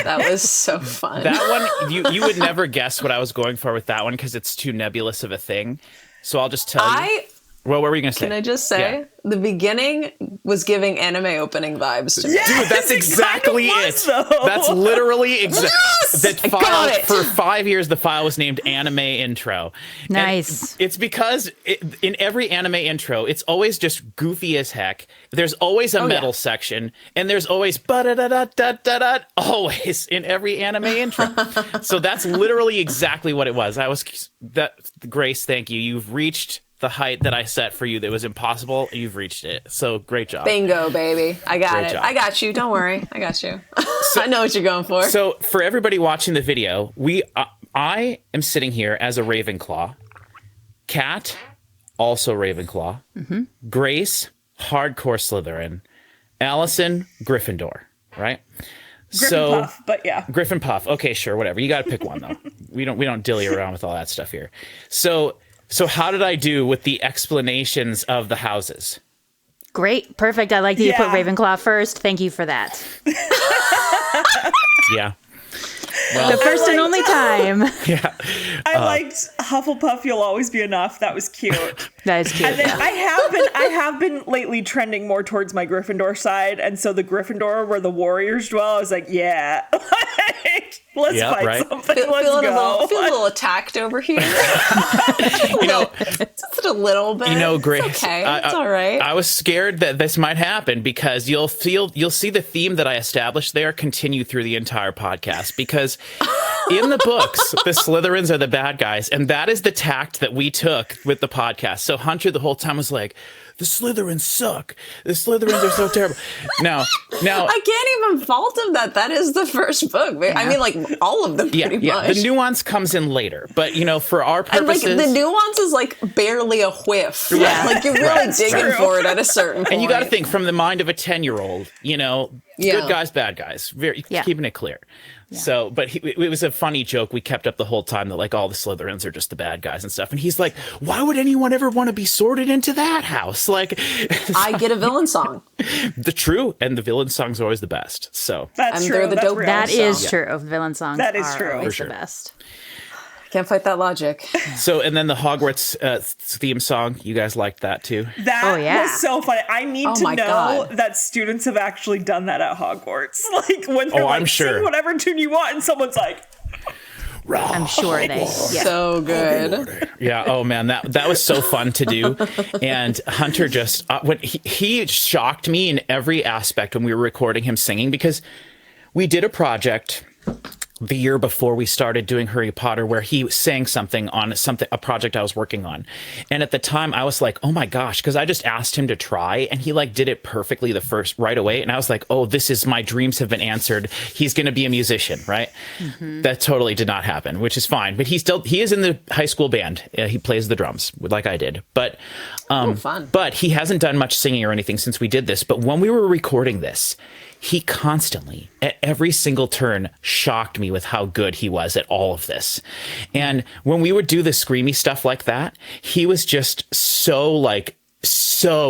That was so fun. That one, you would never guess what I was going for with that one because it's too nebulous of a thing. So I'll just tell you. Well, what were you going to say? Can I just say, Yeah. the beginning was giving anime opening vibes to me. Yeah. Dude, that's Yes, it kind of exactly was, it. though. That's literally exactly Yes! I got it. For 5 years, the file was named anime intro. And Nice. it's because in every anime intro, it's always just goofy as heck. There's always a metal section, and there's always ba-da-da-da-da-da-da, always in every anime intro. So that's literally exactly what it was. Grace, thank you. You've reached the height that I set for you that was impossible. You've reached it. So great job. Bingo, baby. I got Great it. job. I got you. Don't worry. I got you. I know what you're going for. So for everybody watching the video, I am sitting here as a Ravenclaw. Kat, also Ravenclaw. Grace, hardcore Slytherin. Alison, Gryffindor. Right? Griffin Puff, but yeah. Griffin Puff. Okay, sure, whatever. You got to pick one though. We don't dilly around with all that stuff here. So how did I do with the explanations of the houses? Great. Perfect. I like that you put Yeah. Ravenclaw first. Thank you for that. Yeah. The first and only time. Yeah. I liked Hufflepuff. You'll always be enough. That was cute. That is cute. And then I have been lately trending more towards my Gryffindor side, and so the Gryffindor where the warriors dwell, I was like, yeah, like, let's Yeah, fight right. something. Feel Let's a go. little attacked over here. Just a little bit. You know, Grace, It's okay. It's all right. I was scared that this might happen because you'll see the theme that I established there continue through the entire podcast because in the books, the Slytherins are the bad guys, and that is the tact that we took with the podcast. So Hunter the whole time was like, the Slytherins suck. The Slytherins are so terrible. Now, I can't even fault him that. That is the first book. I mean, like, all of them pretty much. the nuance comes in later, but for our And like purposes, the nuance is like barely a whiff. Yeah. Like you're really digging true. for it at a certain point. and you got to think from the mind of a 10-year-old, Yeah. good guys, bad guys, keeping it clear. So, but it was a funny joke we kept up the whole time that like all the Slytherins are just the bad guys and stuff. And he's like, why would anyone ever want to be sorted into that house? Like, I get a villain song. and the villain song's always the best. So That's And true. they're the That's dope real. That So- is true. Villain songs That is are true. always For sure. the best. Can't fight that logic. and then the Hogwarts theme song, you guys liked that too. That Oh, yeah. was so funny. I need Oh to my know God. that students have actually done that at Hogwarts. Like when they're I'm like, sure. sing whatever tune you want, and someone's like, I'm sure they. Yeah. So good. Yeah. Oh man, that was so fun to do. And Hunter just when he shocked me in every aspect when we were recording him singing because we did a project the year before we started doing Harry Potter where he sang something on a project I was working on. And at the time I was like, oh my gosh, because I just asked him to try and he like did it perfectly right away. And I was like, oh, this is my dreams have been answered. He's going to be a musician, right? Mm-hmm. That totally did not happen, which is fine. But he is in the high school band. He plays the drums like I did. But fun. But he hasn't done much singing or anything since we did this. But when we were recording this, he constantly, at every single turn, shocked me with how good he was at all of this. And when we would do the screamy stuff like that, he was just so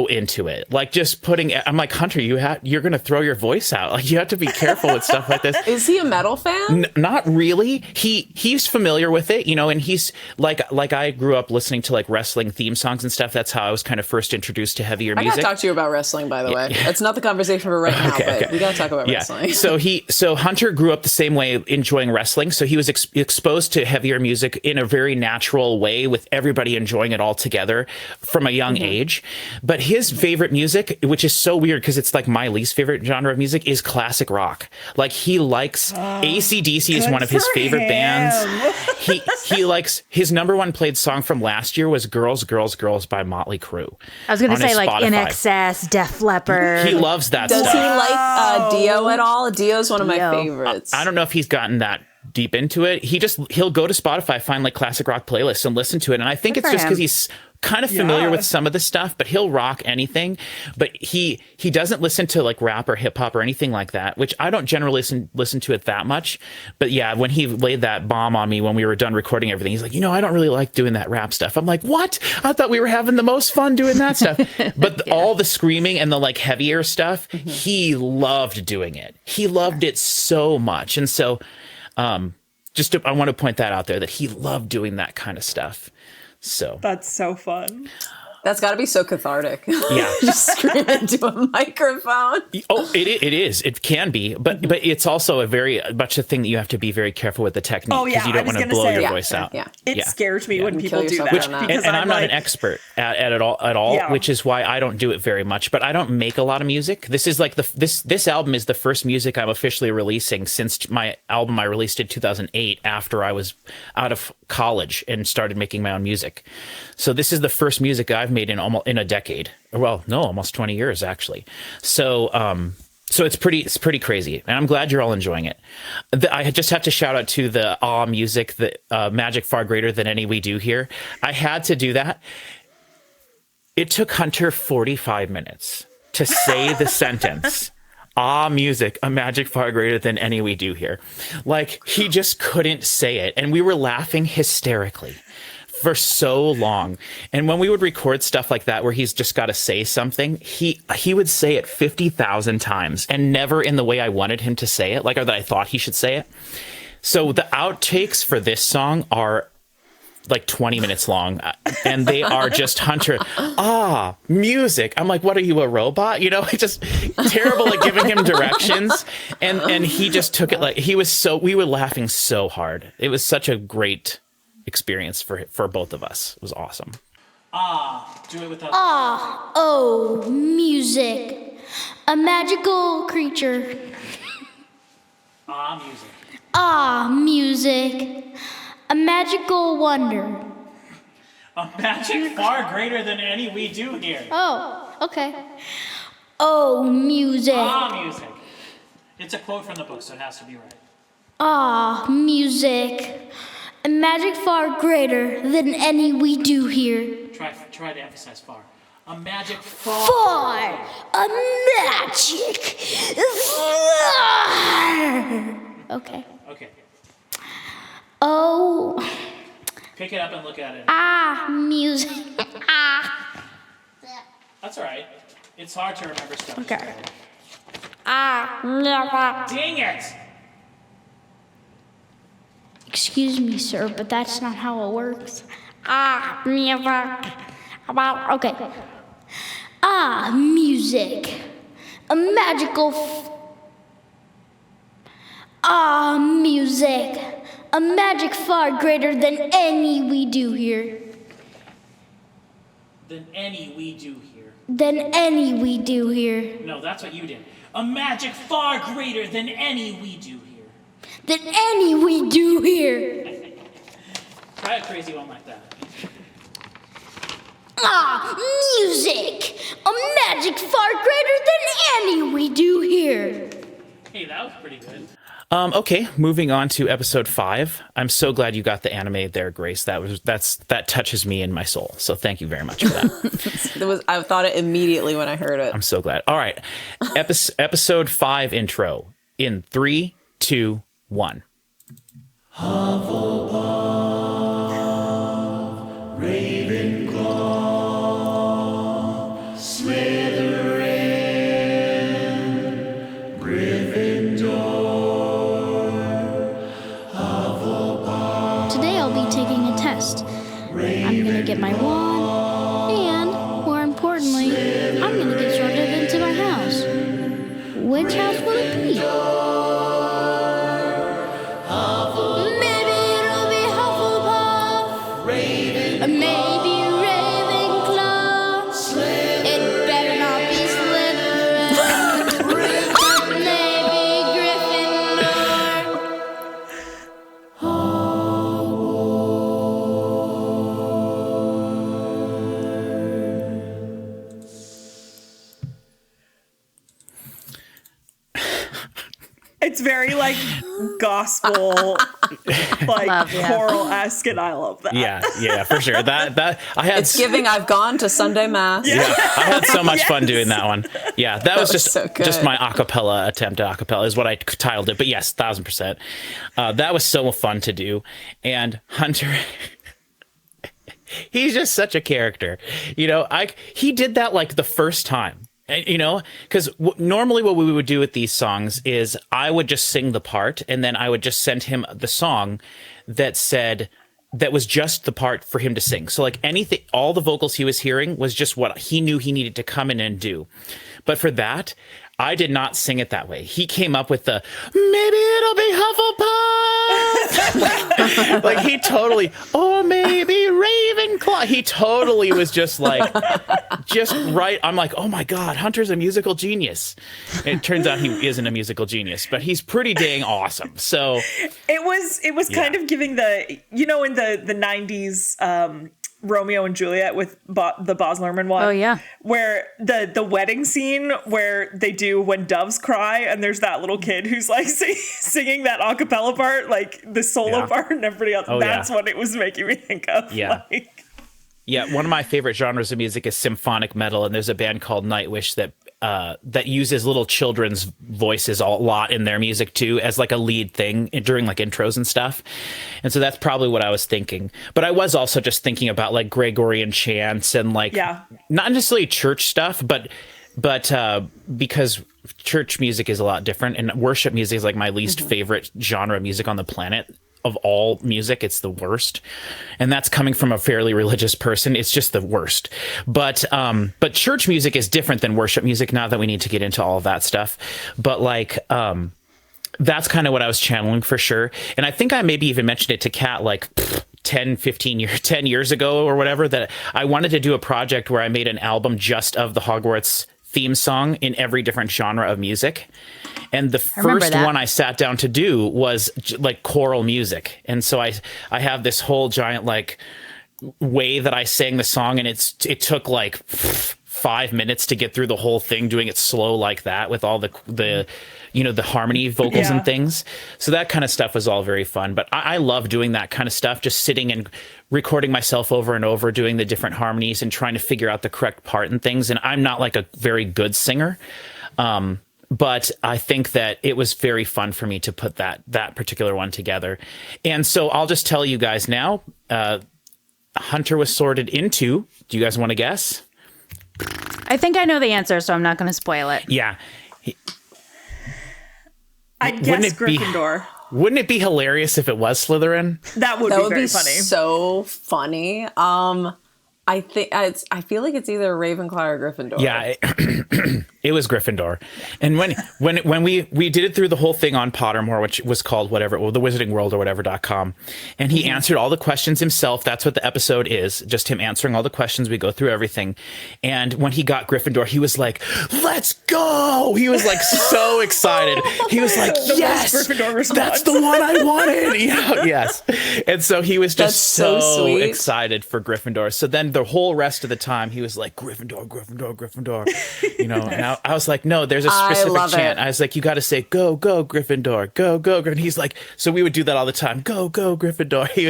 into it. Like just I'm like, Hunter, you're going to throw your voice out. Like you have to be careful with stuff like this. Is he a metal fan? Not really. He's familiar with it, and he's like I grew up listening to like wrestling theme songs and stuff. That's how I was kind of first introduced to heavier I music. gotta talk to you about wrestling, by the way. It's not the conversation for right now, but we gotta talk about wrestling. So Hunter grew up the same way, enjoying wrestling. So he was exposed to heavier music in a very natural way, with everybody enjoying it all together from a young age. But his favorite music, which is so weird because it's like my least favorite genre of music, is classic rock. Like he likes AC/DC is one of his favorite bands. He likes his number one played song from last year was "Girls, Girls, Girls" by Motley Crue. I was going to on say his like Spotify. In Excess, Def Leppard. He loves that Does stuff. he like Dio at all? Dio's one of my Dio. favorites. I don't know if he's gotten that deep into it. He'll go to Spotify, find like classic rock playlists and listen to it. And I think Good it's for just him. because he's kind of familiar with some of the stuff, but he'll rock anything. But he doesn't listen to like rap or hip hop or anything like that, which I don't generally listen to it that much. But yeah, when he laid that bomb on me when we were done recording everything, he's like, I don't really like doing that rap stuff. I'm like, what? I thought we were having the most fun doing that stuff. But all the screaming and the like heavier stuff, he loved doing it. He loved it so much. And so I want to point that out there, that he loved doing that kind of stuff. So That's so fun. That's got to be so cathartic. yeah. Just scream into a microphone. Oh, it is. It can be, but it's also a very much a thing that you have to be very careful with the technique, Oh, yeah, you I don't was want to gonna blow say, your voice out. Yeah. It scares me when You people kill do yourself that. on that. Because And I'm not like, an expert at it all, Yeah. which is why I don't do it very much. But I don't make a lot of music. This is like this album is the first music I'm officially releasing since my album I released in 2008 after I was out of college and started making my own music. So this is the first music I've made in a decade. Well, no, almost 20 years actually. So it's pretty crazy, and I'm glad you're all enjoying it. I just have to shout out to the music, the magic far greater than any we do here. I had to do that. It took Hunter 45 minutes to say the sentence. Music, a magic far greater than any we do here. Like, he just couldn't say it, and we were laughing hysterically for so long. And when we would record stuff like that where he's just got to say something, he would say it 50,000 times and never in the way I wanted him to say it, like, or that I thought he should say it. So the outtakes for this song are like 20 minutes long, and they are just Hunter, music. I'm like, what are you, a robot? Just terrible at giving him directions. And he just took it like, we were laughing so hard. It was such a great experience for both of us. It was awesome. Do it without. Oh, music. A magical creature. Music. Music. A magical wonder. A magic far greater than any we do here. Oh, okay. Oh, music. Music. It's a quote from the book, so it has to be right. Music. A magic far greater than any we do here. Try to emphasize far. A magic far. For a magic. Okay. Okay. Oh, Pick it up and look at it. music. That's all right. It's hard to remember stuff. Okay. Dang it! Excuse me, sir, but that's not how it works. Okay. Music. A magical. Music. A magic far greater than any we do here. Than any we do here. Than any we do here. No, that's what you did. A magic far greater than any we do here. Than any we do here. Try a crazy one like that. Music. A magic far greater than any we do here. Hey, that was pretty good. Okay, moving on to episode 5. I'm so glad you got the anime there, Grace. That touches me in my soul. So thank you very much for that. I thought it immediately when I heard it. I'm so glad. All right, episode 5 intro in 3, 2, 1. Ravenclaw, Slytherin, Gryffindor, Today I'll be taking a test. I'm gonna get my wand, and more importantly, I'm gonna get sorted into my house. Which house will it be? Maybe it'll be Hufflepuff. Maybe Ravenclaw. It better not be Slytherin. Maybe Gryffindor. It's very like gospel, like choral-esque, and I love that. Yeah, for sure. That I had. It's giving. I've gone to Sunday Mass. Yeah, I had so much fun doing that one. Yeah, that was just so good. just my acapella attempt at acapella is what I titled it. But yes, 1000%. That was so fun to do. And Hunter, he's just such a character. You know, he did that like the first time. You know, because normally what we would do with these songs is I would just sing the part, and then I would just send him the song that was just the part for him to sing. So like anything, all the vocals he was hearing was just what he knew he needed to come in and do. But for that, I did not sing it that way. He came up with the, maybe it'll be Hufflepuff. Like he totally, or maybe Ravenclaw. He totally was just like, just right. I'm like, oh my God, Hunter's a musical genius. And it turns out he isn't a musical genius, but he's pretty dang awesome. So it was kind of giving the, you know, in the 90s, Romeo and Juliet with the Baz Luhrmann one. Oh yeah, where the wedding scene where they do When Doves Cry, and there's that little kid who's like singing that a cappella part, like the solo part, and everybody else. That's what it was making me think of. Yeah. Yeah, one of my favorite genres of music is symphonic metal, and there's a band called Nightwish that uses little children's voices a lot in their music too, as like a lead thing during like intros and stuff. And so that's probably what I was thinking. But I was also just thinking about like Gregorian chants and like not necessarily church stuff, but because church music is a lot different, and worship music is like my least favorite genre of music on the planet. Of all music, it's the worst, and that's coming from a fairly religious person. It's just the worst. But church music is different than worship music. Not that we need to get into all of that stuff, but like that's kind of what I was channeling for sure. And I think I maybe even mentioned it to Kat like 10 years ago or whatever, that I wanted to do a project where I made an album just of the Hogwarts theme song in every different genre of music. And the first one I sat down to do was like choral music. And so I have this whole giant like way that I sang the song, and it took like 5 minutes to get through the whole thing, doing it slow like that with all the you know, the harmony vocals and things. So that kind of stuff was all very fun. But I love doing that kind of stuff, just sitting and recording myself over and over, doing the different harmonies and trying to figure out the correct part and things. And I'm not like a very good singer. But I think that it was very fun for me to put that particular one together. And so I'll just tell you guys now, Hunter was sorted into, do you guys want to guess? I think I know the answer, so I'm not going to spoil it. Yeah. I'd guess Gryffindor. Wouldn't it be hilarious if it was Slytherin? That would be very funny. So funny. I feel like it's either Ravenclaw or Gryffindor. Yeah, it was Gryffindor. And when we did it through the whole thing on Pottermore, which was called whatever, the Wizarding World or whatever.com, and he answered all the questions himself. That's what the episode is, just him answering all the questions. We go through everything. And when he got Gryffindor, he was like, let's go. He was like so excited. He was like, yes, that's the one I wanted. You know, yes. And so he was just so excited for Gryffindor. So then the whole rest of the time he was like, Gryffindor, Gryffindor, Gryffindor, you know. And I was like, no, there's a specific chant. I was like, you got to say, go, go, Gryffindor, go, go, Gryffindor. And he's like, so we would do that all the time. Go, go, Gryffindor. He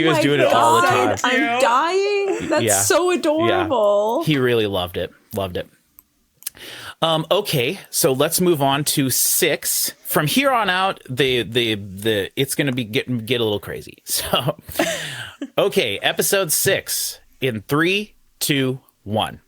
was doing it all the time. I'm dying. That's so adorable. Yeah. He really loved it. Loved it. Okay, so let's move on to 6. From here on out, the it's going to be get a little crazy. So, okay, episode 6 in 3, 2, 1.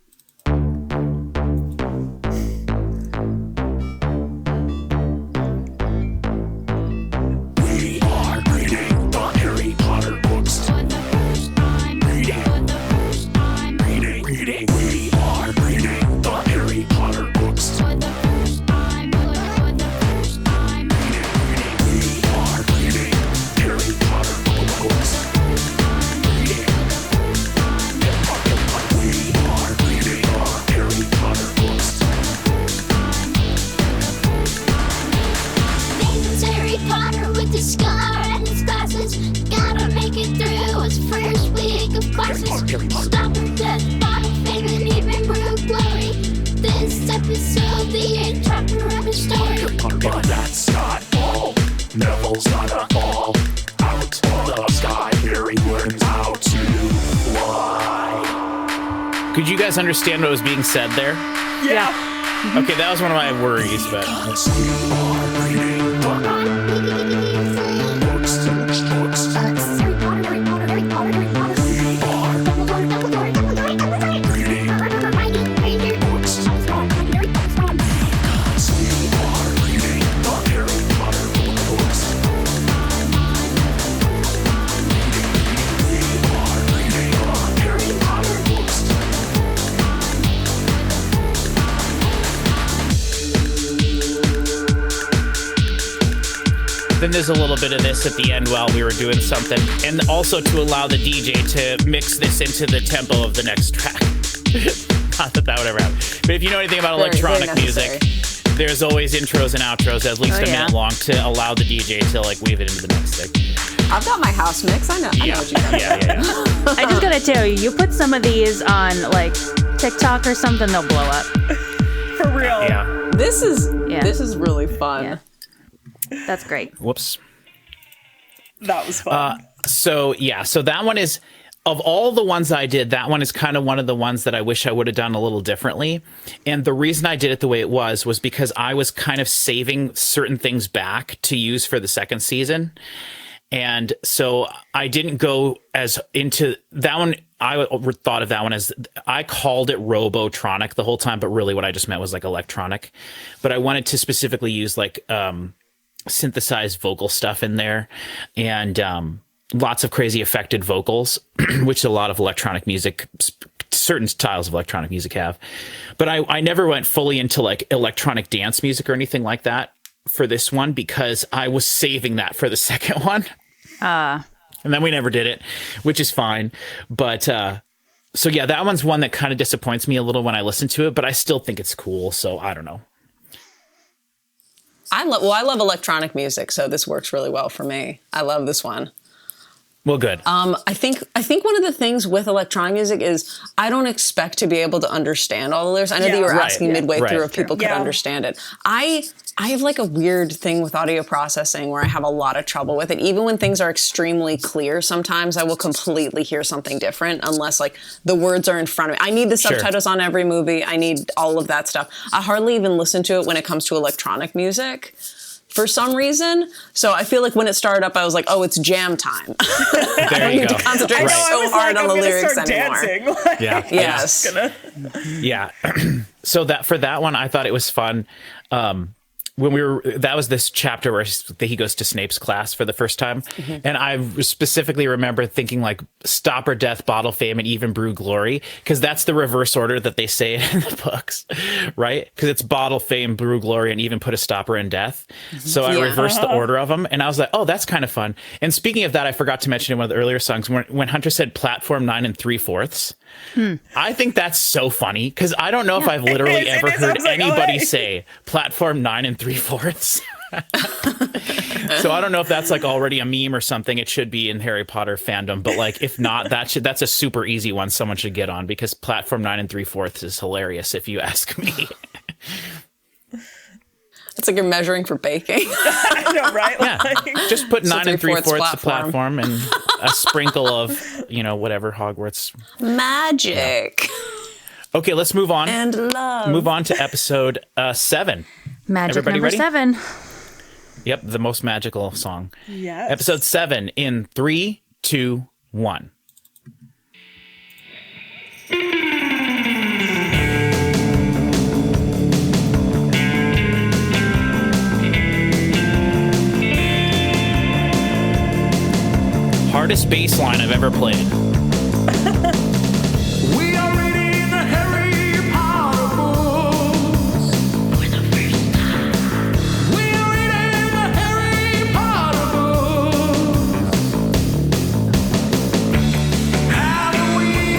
We are reading the Harry Potter books. For the first time. Reading. For the first time. Reading. We are reading the Harry Potter books. For the first time. For the first time. We are reading Harry Potter books. We are reading the Harry Potter books. Nathan's Harry Potter with his scar and his glasses. Gotta make it through his first week of classes. Stop her death, bottle fame, and even brew glory. This episode, the end chapter of his story. But that's not to fall out the sky. Harry learns how to fly. Could you guys understand what was being said there? Yeah. Okay, that was one of my worries, but Because we are reading books. then there's a little bit of this at the end while we were doing something, and also to allow the DJ to mix this into the tempo of the next track. Not that that would ever happen. But if you know anything about electronic music, there's always intros and outros at least a minute long to allow the DJ to like weave it into the next thing. I've got my house mix. I know what you got. Yeah. I just gotta tell you, you put some of these on like TikTok or something, they'll blow up. For real. Yeah. This is really fun. Yeah. That's great. Whoops. That was fun. So that one is, of all the ones I did, that one is kind of one of the ones that I wish I would have done a little differently. And the reason I did it the way it was because I was kind of saving certain things back to use for the second season. And so I didn't go as into that one. I thought of that one as, I called it Robotronic the whole time, but really what I just meant was like electronic. But I wanted to specifically use like synthesized vocal stuff in there, and lots of crazy affected vocals, which a lot of electronic music, certain styles of electronic music have. But I never went fully into like electronic dance music or anything like that for this one, because I was saving that for the second one. And then we never did it, which is fine. But so yeah, that one's one that kind of disappoints me a little when I listen to it, but I still think it's cool. So I don't know. I love electronic music, so this works really well for me. I love this one. Well, good. I think one of the things with electronic music is I don't expect to be able to understand all the lyrics. I know that you were asking midway through if people could understand it. I have like a weird thing with audio processing where I have a lot of trouble with it. Even when things are extremely clear, sometimes I will completely hear something different unless like the words are in front of me. I need the subtitles on every movie. I need all of that stuff. I hardly even listen to it when it comes to electronic music for some reason. So I feel like when it started up, I was like, oh, it's jam time. There I you need go. to concentrate so hard on the lyrics anymore. Yeah. Yes. Yeah. So for that one, I thought it was fun. When that was this chapter where he goes to Snape's class for the first time. Mm-hmm. And I specifically remember thinking like stop or death, bottle fame, and even brew glory. Cause that's the reverse order that they say it in the books, right? Cause it's bottle fame, brew glory, and even put a stopper in death. Mm-hmm. So I reversed the order of them, and I was like, oh, that's kind of fun. And speaking of that, I forgot to mention in one of the earlier songs when Hunter said platform 9 3/4. I think that's so funny because I don't know if I've literally ever heard anybody say platform 9 3/4. So I don't know if that's like already a meme or something. It should be in Harry Potter fandom, but like if not, that's a super easy one someone should get on, because platform 9 3/4 is hilarious if you ask me. It's like you're measuring for baking. I know, right? Yeah. Just put 9 3/4 the platform and a sprinkle of, whatever Hogwarts Magic. Yeah. Okay, let's move on. And love. Move on to episode 7. Magic Everybody number ready? 7. Yep, the most magical song. Yes. Episode 7 in 3, 2, 1. Hardest bass line I've ever played. We are reading the Harry Potter books. For the first time. We are reading the Harry Potter books. Halloween.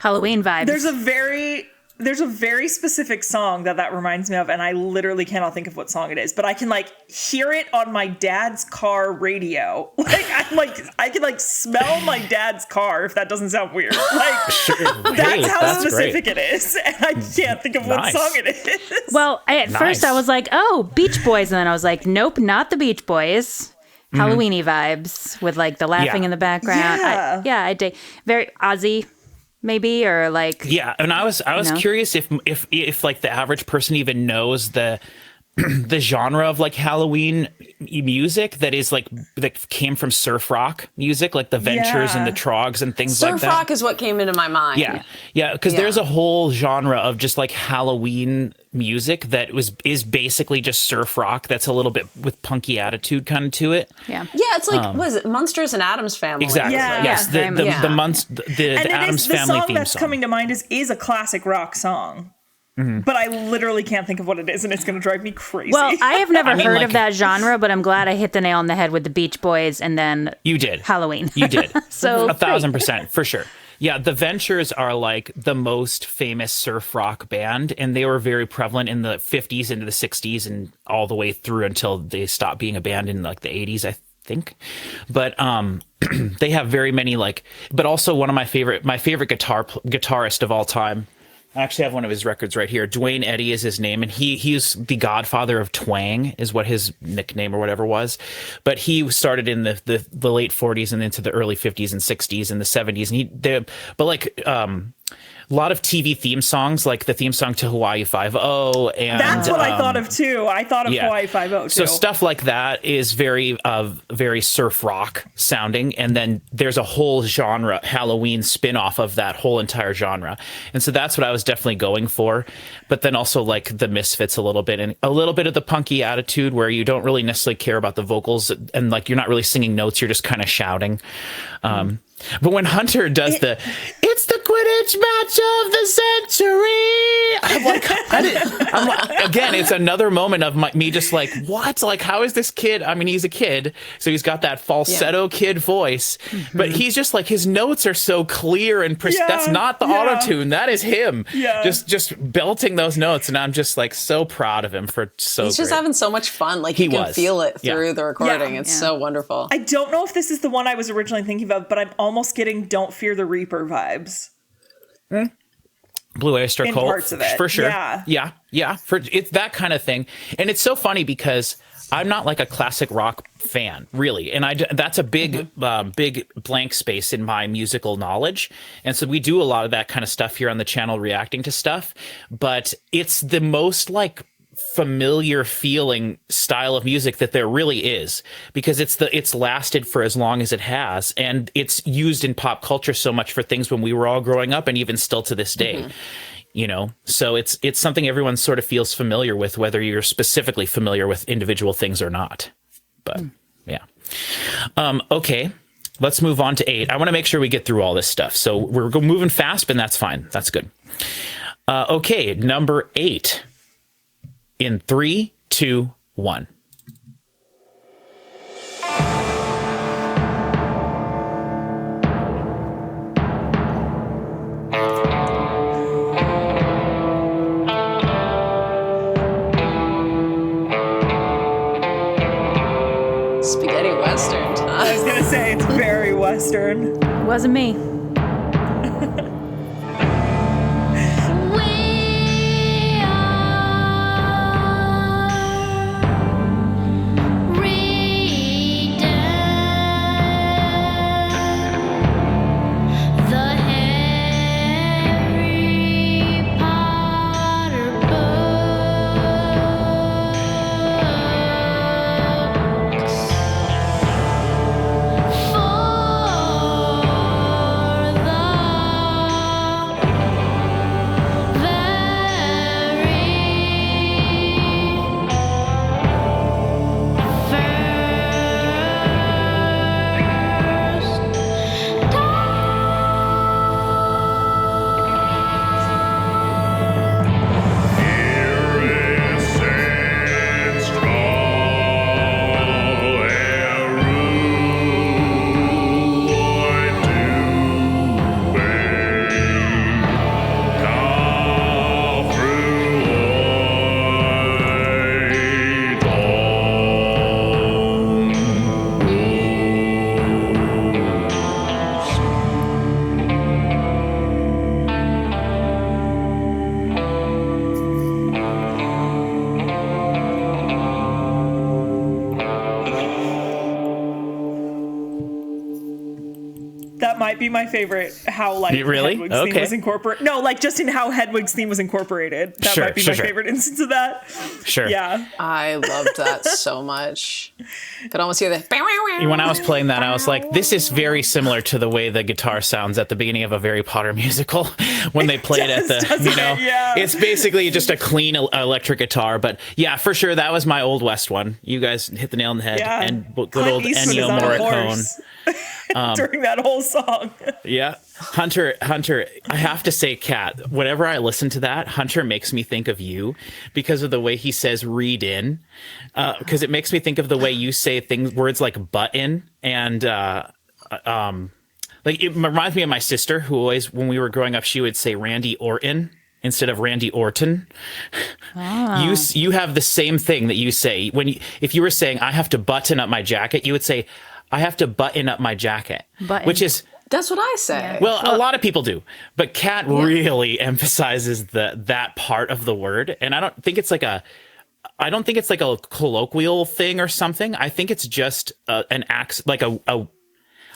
Halloween vibes. There's a very specific song that reminds me of, and I literally cannot think of what song it is, but I can like hear it on my dad's car radio. I can smell my dad's car, if that doesn't sound weird. That's how specific it is, and I can't think of what song it is. Well, at first I was like, oh, Beach Boys, and then I was like, nope, not the Beach Boys. Halloweeny vibes with like the laughing in the background. I dig very Ozzy. Maybe, or like, yeah. And I was curious if like the average person even knows the genre of like Halloween music that came from surf rock music, like the Ventures and the Trogs and things like that. Surf rock is what came into my mind. Yeah, because there's a whole genre of just like Halloween music that is basically just surf rock that's a little bit with punky attitude kind of to it. Yeah, it's like was it Munsters and Addams Family? Exactly. Yeah. Yes, the Addams Family song theme that's song. coming to mind is a classic rock song. But I literally can't think of what it is, and it's going to drive me crazy. Well, I have never heard of that genre, but I'm glad I hit the nail on the head with the Beach Boys and then you did Halloween. You did. So 1,000% for sure. Yeah, the Ventures are like the most famous surf rock band, and they were very prevalent in the 50s into the 60s and all the way through until they stopped being a band in like the 80s, I think. But they have very many but also one of my favorite guitarist of all time. I actually have one of his records right here. Dwayne Eddy is his name, and he's the godfather of twang, is what his nickname or whatever was. But he started in the late 40s and into the early 50s and 60s and the 70s, a lot of TV theme songs, like the theme song to Hawaii Five-0, and that's what I thought of too. I thought of Hawaii Five-0 too. So stuff like that is very surf rock sounding, and then there's a whole genre, Halloween spin-off of that whole entire genre, and so that's what I was definitely going for. But then also like the Misfits a little bit, and a little bit of the punky attitude where you don't really necessarily care about the vocals, and like you're not really singing notes, you're just kind of shouting. But when Hunter does it's the Quidditch match of the century, I'm like, again, it's another moment of me just like, what? Like, how is this kid? I mean, he's a kid, so he's got that falsetto kid voice, but he's just like, his notes are so clear and that's not the auto-tune. That is him just belting those notes. And I'm just like so proud of him for he's just having so much fun. Like you can feel it through the recording. Yeah. It's so wonderful. I don't know if this is the one I was originally thinking of, but I'm almost getting Don't Fear the Reaper vibes. Blue Oyster Cult, parts of it. For sure. Yeah. For it's that kind of thing. And it's so funny because I'm not like a classic rock fan, really. And that's a big blank space in my musical knowledge. And so we do a lot of that kind of stuff here on the channel, reacting to stuff. But it's the most like familiar feeling style of music that there really is, because it's lasted for as long as it has, and it's used in pop culture so much for things when we were all growing up, and even still to this day. So it's something everyone sort of feels familiar with, whether you're specifically familiar with individual things or not. But okay, let's move on to 8. I want to make sure we get through all this stuff, so we're moving fast, but that's fine, that's good. Okay, number 8. In 3, 2, 1. Spaghetti Western time. I was going to say, it's very Western. Wasn't me. might be my favorite. How like Really? Hedwig's Okay. theme was incorporated. No, like just in how Hedwig's theme was incorporated. That Sure, might be sure, my sure. favorite instance of that. Sure. Yeah. I loved that so much. Could almost hear the. When I was playing that, I was like, this is very similar to the way the guitar sounds at the beginning of a Harry Potter musical when they play it at the, doesn't you know, it? Yeah. it's basically just a clean electric guitar. But yeah, for sure, that was my Old West one. You guys hit the nail on the head. Yeah. And good Clint old Eastwood is Ennio on a Morricone. horse during that whole song. Yeah. Hunter, I have to say, Kat, whenever I listen to that, Hunter makes me think of you because of the way he says read in. Because it makes me think of the way you say words like button and like it reminds me of my sister who always, when we were growing up, she would say Randy Orton instead of Randy Orton. You have the same thing that you say if you were saying I have to button up my jacket, you would say I have to button up my jacket, Button. which is. That's what I say. Well, a lot of people do, but Kat really emphasizes that part of the word, and I don't think it's like a colloquial thing or something. I think it's just an accent, like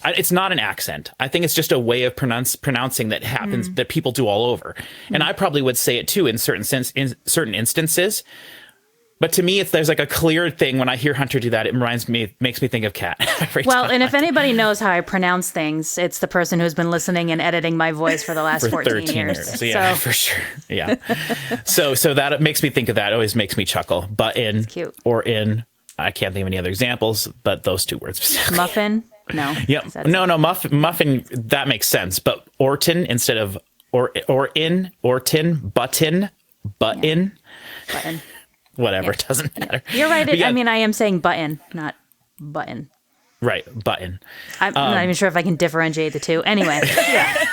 it's not an accent. I think it's just a way of pronouncing that happens that people do all over, and I probably would say it too in certain instances. But to me, there's like a clear thing when I hear Hunter do that. It makes me think of Kat. Well, and if anybody knows how I pronounce things, it's the person who's been listening and editing my voice for the last 14 years. Yeah, So for sure. Yeah. so that makes me think of that. It always makes me chuckle. Button cute. or in. I can't think of any other examples, but those two words specifically. muffin? No. Yep. No, muffin. That makes sense. But Orton instead of Orton, button. Button. Whatever, it doesn't matter. You're right. But yeah, I mean, I am saying button, not button. right, button. I'm not even sure if I can differentiate the two. Anyway, yeah.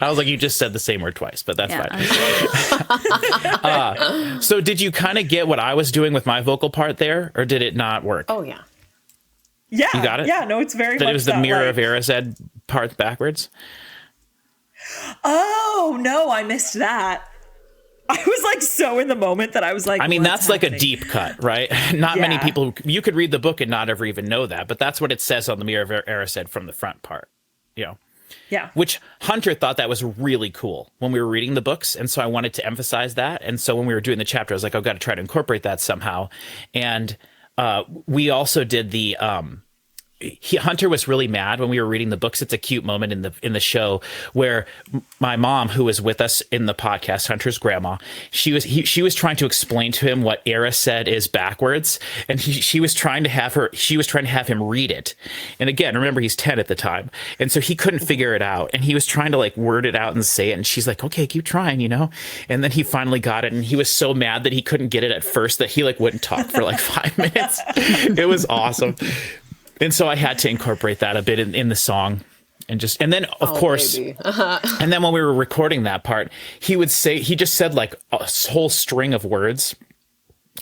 I was like, you just said the same word twice, but that's Yeah, fine. So did you kind of get what I was doing with my vocal part there, or did it not work? Oh yeah. Yeah. You got it? Yeah, no, it's very That much it was the that, mirror like- of Erised part backwards? Oh, no, I missed that. I was like so in the moment that I was like, I mean, what's that's like a happening? deep cut, right? Not many Yeah. people, you could read the book and not ever even know that, but that's what it says on the mirror of Erised from the front part, you know? Yeah. Which Hunter thought that was really cool when we were reading the books. And so I wanted to emphasize that. And so when we were doing the chapter, I was like, I've got to try to incorporate that somehow. And we also did the Hunter was really mad when we were reading the books. It's a cute moment in the show where my mom, who was with us in the podcast, Hunter's grandma, she was trying to explain to him what Erised is backwards, and she was trying to have him read it. And again, remember, he's 10 at the time, and so he couldn't figure it out, and he was trying to like word it out and say it, and she's like, okay, keep trying, you know. And then he finally got it, and he was so mad that he couldn't get it at first that he like wouldn't talk for like 5 minutes. It was awesome. And so I had to incorporate that a bit in the song, and then of course, and then when we were recording that part, he just said like a whole string of words,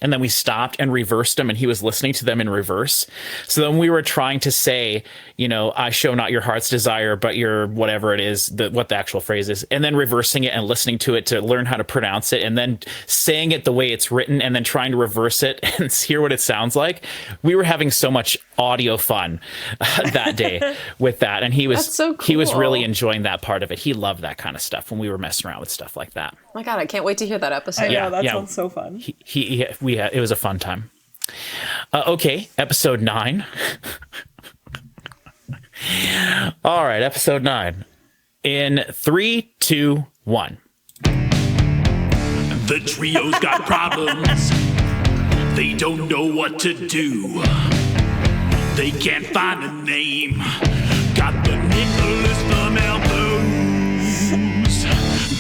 and then we stopped and reversed them, and he was listening to them in reverse. So then we were trying to say, you know, I show not your heart's desire, but your whatever it is, what the actual phrase is, and then reversing it and listening to it to learn how to pronounce it, and then saying it the way it's written, and then trying to reverse it and hear what it sounds like. We were having so much audio fun that day with that, and he was he was really enjoying that part of it. He loved that kind of stuff when we were messing around with stuff like that. Oh my God, I can't wait to hear that episode. I know, that sounds so fun. It was a fun time. Okay, episode 9. All right, episode 9. In 3, 2, 1. The trio's got problems. They don't know what to do. They can't find a name. Got the Nicholas Flamel blues.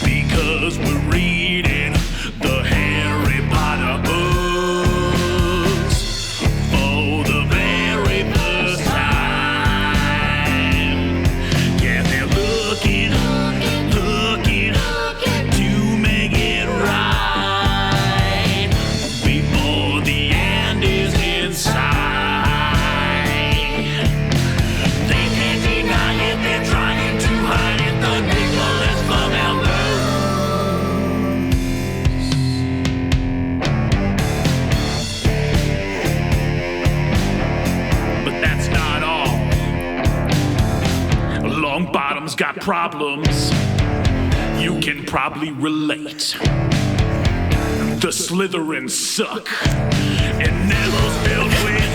Because we're reading the Harry Potter books for the very first time. Yeah, they're looking to make it right before the end is in sight. They can't deny it, they're trying to hide it. The Nicholas Flamel blues. problems, you can probably relate. The Slytherins suck, and Neville's filled with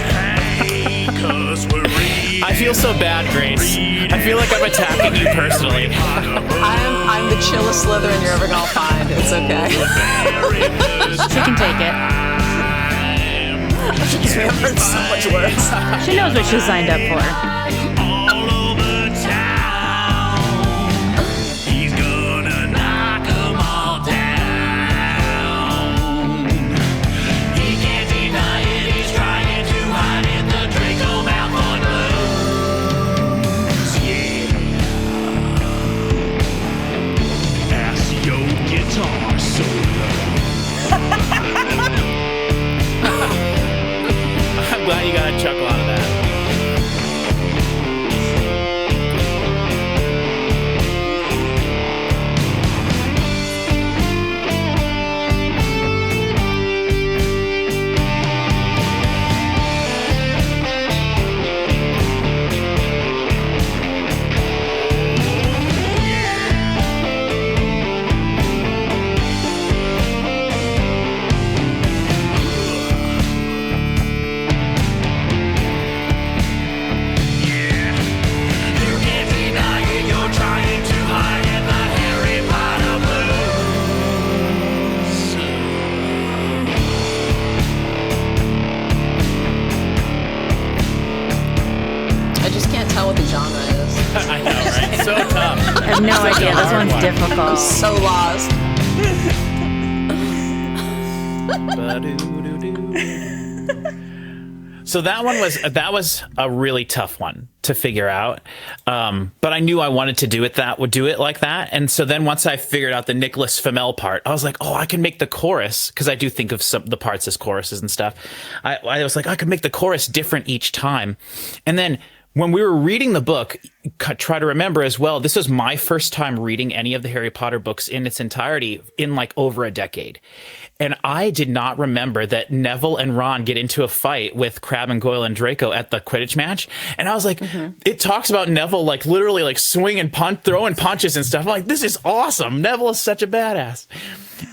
hate, 'cause we're reading. I feel so bad, Grace. I feel like I'm attacking you personally. I'm the chillest Slytherin you're ever gonna find. It's okay. She can take it. I've heard so much worse. She knows what she signed up for. All over town, he's gonna knock 'em all down. He can't deny it, he's trying to hide it. The Draco Malfoy blues, yeah. Accio guitar solo. I'm glad you got a chuckle out of that. You can't deny it, you're trying to hide it. The Harry Potter blues. I just can't tell what the genre is. I know, right? So tough. I have no idea. This one's one. difficult. So lost. So that was a really tough one to figure out, but I knew I wanted to do it like that. And so then once I figured out the Nicholas Flamel part, I was like, oh, I can make the chorus, because I do think of the parts as choruses and stuff. I was like, I could make the chorus different each time. And then when we were reading the book, try to remember as well, this was my first time reading any of the Harry Potter books in its entirety in like over a decade. And I did not remember that Neville and Ron get into a fight with Crabbe and Goyle and Draco at the Quidditch match. And I was like, it talks about Neville like literally like swinging, throwing punches and stuff. I'm like, this is awesome. Neville is such a badass.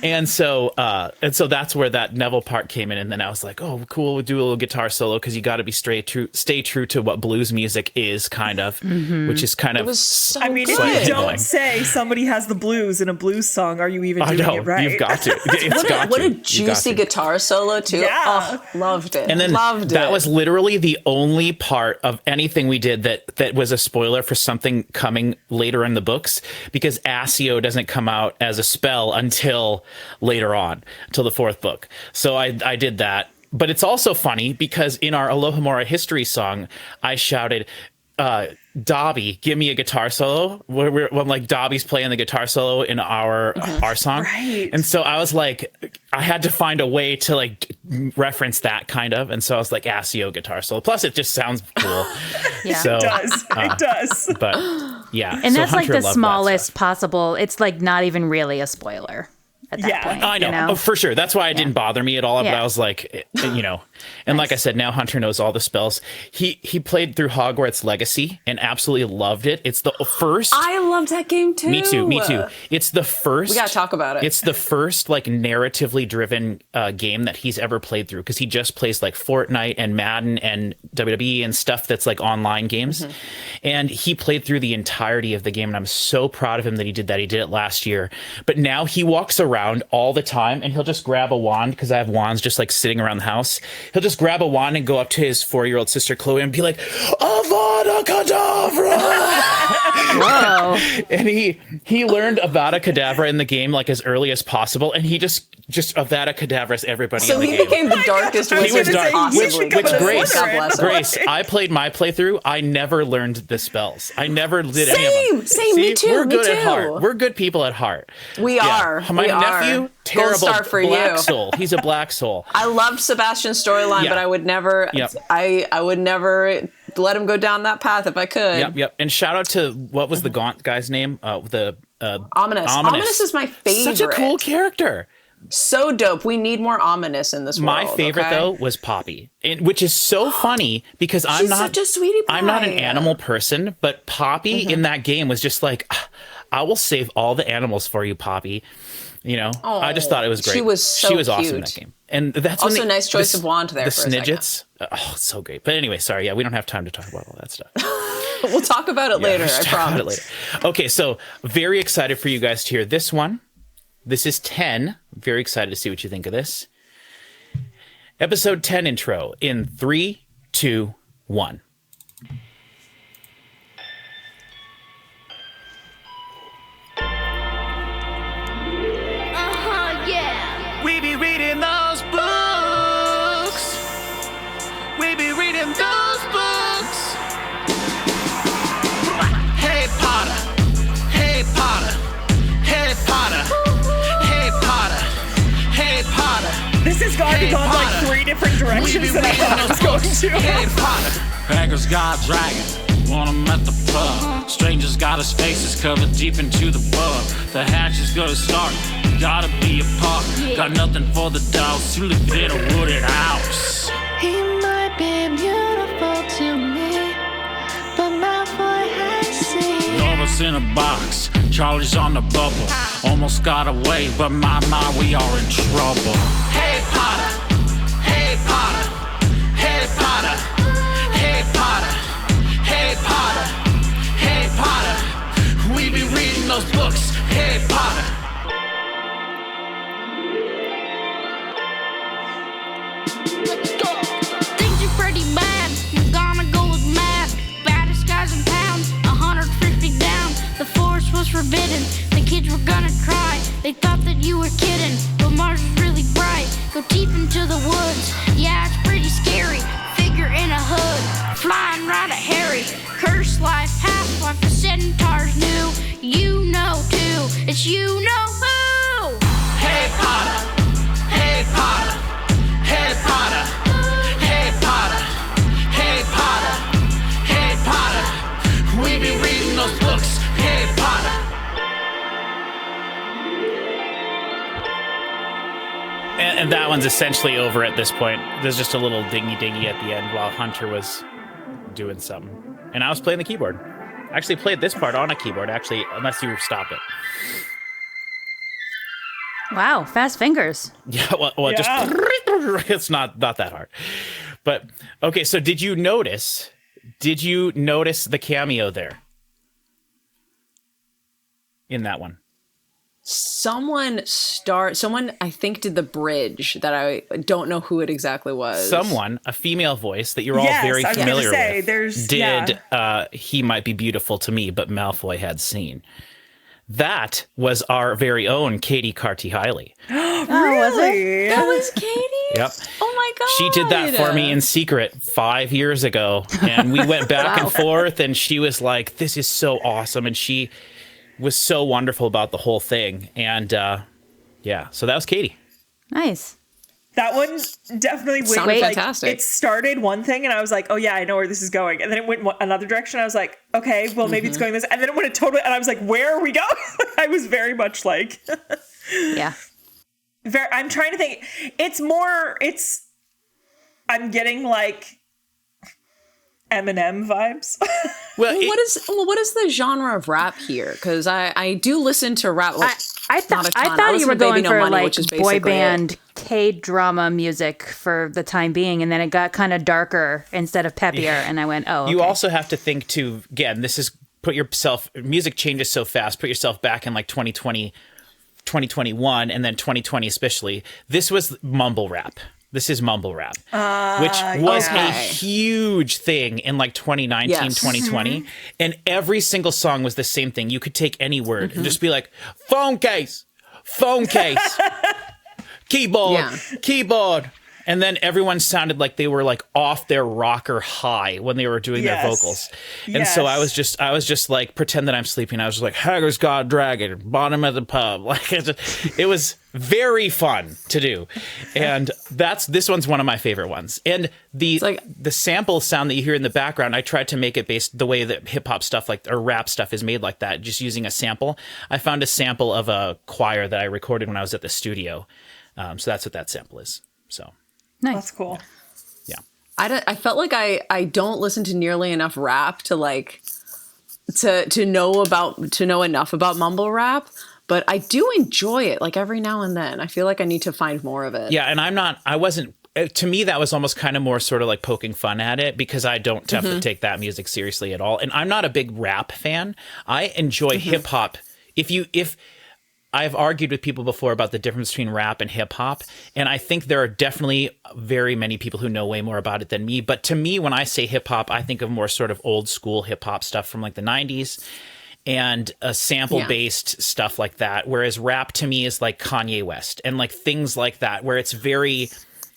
And so that's where that Neville part came in. And then I was like, oh, cool. We'll do a little guitar solo, because you got to be stay true to what blues music is, kind of, which is kind of. It was so I mean, good. if you don't annoying. say somebody has the blues in a blues song, are you even I doing know, it right? you've got to. What a juicy guitar solo too. Yeah. Oh, loved it. And then loved that it. was literally the only part of anything we did that was a spoiler for something coming later in the books, because Accio doesn't come out as a spell until later on, till the fourth book. So I did that. But it's also funny because in our Alohomora history song, I shouted, Dobby, give me a guitar solo. When like Dobby's playing the guitar solo in our song. Right. And so I was like, I had to find a way to like reference that kind of. And so I was like, Accio guitar solo. Plus it just sounds cool. Yeah. So, It does. It does. but yeah. And so that's like Hunter the loved that smallest stuff. possible. It's like not even really a spoiler at that Yeah. point. I know, You know? Oh, for sure. That's why it didn't bother me at all. But Yeah. I was like, and like I said, now Hunter knows all the spells. He played through Hogwarts Legacy and absolutely loved it. It's the first. I loved that game too. Me too. It's the first. We gotta talk about it. It's the first like narratively driven game that he's ever played through, because he just plays like Fortnite and Madden and WWE and stuff that's like online games. And he played through the entirety of the game, and I'm so proud of him that he did that. He did it last year, but now he walks around all the time and he'll just grab a wand, because I have wands just like sitting around the house. He'll just grab a wand and go up to his 4-year-old sister Chloe and be like, Avada Kedavra! Whoa. And he learned Avada Kedavra in the game like as early as possible, and he just Avada Kedavras everybody So in the he game. became the darkest I was wizard gonna say, possibly. you should go Which to Grace, God bless him. Grace, I played my playthrough. I never learned the spells. I never did any of them. Same, me too, We're me good at too. heart. We're good people at heart. We are. My We are. nephew, Gold terrible star for black you. soul. He's a black soul. I loved Sebastian's storyline, Yeah. but I would never. Yep. I would never let him go down that path if I could. Yep. And shout out to what was the Gaunt guy's name? Ominous. Ominous is my favorite. Such a cool character. So dope. We need more ominous in this world. My favorite okay? though was Poppy, which is so funny because She's such a sweetie pie. I'm not an animal person, but Poppy in that game was just like, I will save all the animals for you, Poppy. You know, I just thought it was great. She was so awesome in cute. that game, and that's Also, when nice choice of wand there The for a second. Snidgets, oh, it's so great. But anyway, sorry, yeah, we don't have time to talk about all that stuff. We'll talk about it later, let's I talk about it promise. later. Okay, so very excited for you guys to hear this one. This is 10. Very excited to see what you think of this. Episode 10 intro in 3, 2, 1. Yeah. We be reading those books. We be reading those books. Hey Potter. Hey Potter. Hey Potter. Hey Potter. Hey Potter. This has gone like 3 different directions than I thought it was going to. Hey Potter. Beggars got a dragon, want him at the pub. Stranger's got his faces covered deep into the bug. The hatch is gonna start, gotta be a pup. Got nothing for the dogs to live in a wooded house. He might be beautiful to me, but Malfoy has seen. Nova's in a box, Charlie's on the bubble. Almost got away, but my, we are in trouble. Hey Potter. Hey Potter. Hey Potter. Hey Potter. Hey Potter. Hey Potter. We be reading those books. Hey Potter. Let's go. Things are pretty bad. McGonagall is mad. Baddest guys in town. 150 down. The forest was forbidden. The kids were gonna cry. They thought that you were kidding, but Mars is really bright. Go deep into the woods. Yeah, it's pretty scary. Figure in a hood, flying right at Harry. Curse life, half life, the centaurs knew. You know too. It's you know who. Hey Potter. Hey Potter. Hey Potter. Hey Potter. Hey Potter. Hey Potter. We be reading those books. Hey Potter. And that one's essentially over at this point. There's just a little dingy at the end while Hunter was doing something. And I was playing the keyboard. I actually played this part on a keyboard, actually, unless you stop it. Wow, fast fingers. Yeah, well just it's not that hard. But okay, so did you notice the cameo there? In that one? Someone I think did the bridge that I don't know who it exactly was. Someone, a female voice that you're all Yes, very I was gonna familiar say, with, there's- did He Might Be Beautiful to Me, but Malfoy had seen. That was our very own Katie Carty-Hiley. Really? That was Katie? Yep. Oh my god. She did that for me in secret 5 years ago. And we went back and forth, and she was like, this is so awesome. And she was so wonderful about the whole thing. And yeah, so that was Katie. Nice. That one definitely went Sounded like, fantastic. it started one thing and I was like, oh yeah, I know where this is going. And then it went another direction. I was like, okay, well maybe it's going this. And then it went a totally, and I was like, where are we going? I was very much like, Yeah. I'm trying to think. I'm getting like Eminem vibes. Well, What is the genre of rap here? Because I do listen to rap. I not a ton. I thought you listen were to Baby going No for Money, like which is boy basically band it. K-drama music for the time being, and then it got kind of darker instead of peppier, and I went, oh, okay. You also have to think too, again, music changes so fast. Put yourself back in like 2020, 2021, and then 2020 especially. This was mumble rap. This is mumble rap, which was a huge thing in like 2019, Yes. 2020. And every single song was the same thing. You could take any word and just be like, phone case, keyboard, Yeah. keyboard. And then everyone sounded like they were like off their rocker high when they were doing their vocals. And so I was just like, pretend that I'm sleeping. I was just like, Haggard's God Dragon, bottom of the pub. Like it was very fun to do. And this one's one of my favorite ones. And the sample sound that you hear in the background, I tried to make it based the way that hip hop stuff or rap stuff is made like that, just using a sample. I found a sample of a choir that I recorded when I was at the studio. So that's what that sample is. So Nice. That's cool. yeah. I felt like I don't listen to nearly enough rap to like to know enough about mumble rap, but I do enjoy it like every now and then. I feel like I need to find more of it. Yeah, and to me that was almost kind of more sort of like poking fun at it, because I don't have to take that music seriously at all. And I'm not a big rap fan. I enjoy hip hop. If I've argued with people before about the difference between rap and hip hop, and I think there are definitely very many people who know way more about it than me. But to me, when I say hip hop, I think of more sort of old school hip hop stuff from like the 90s and sample based stuff like that. Whereas rap to me is like Kanye West and like things like that, where it's very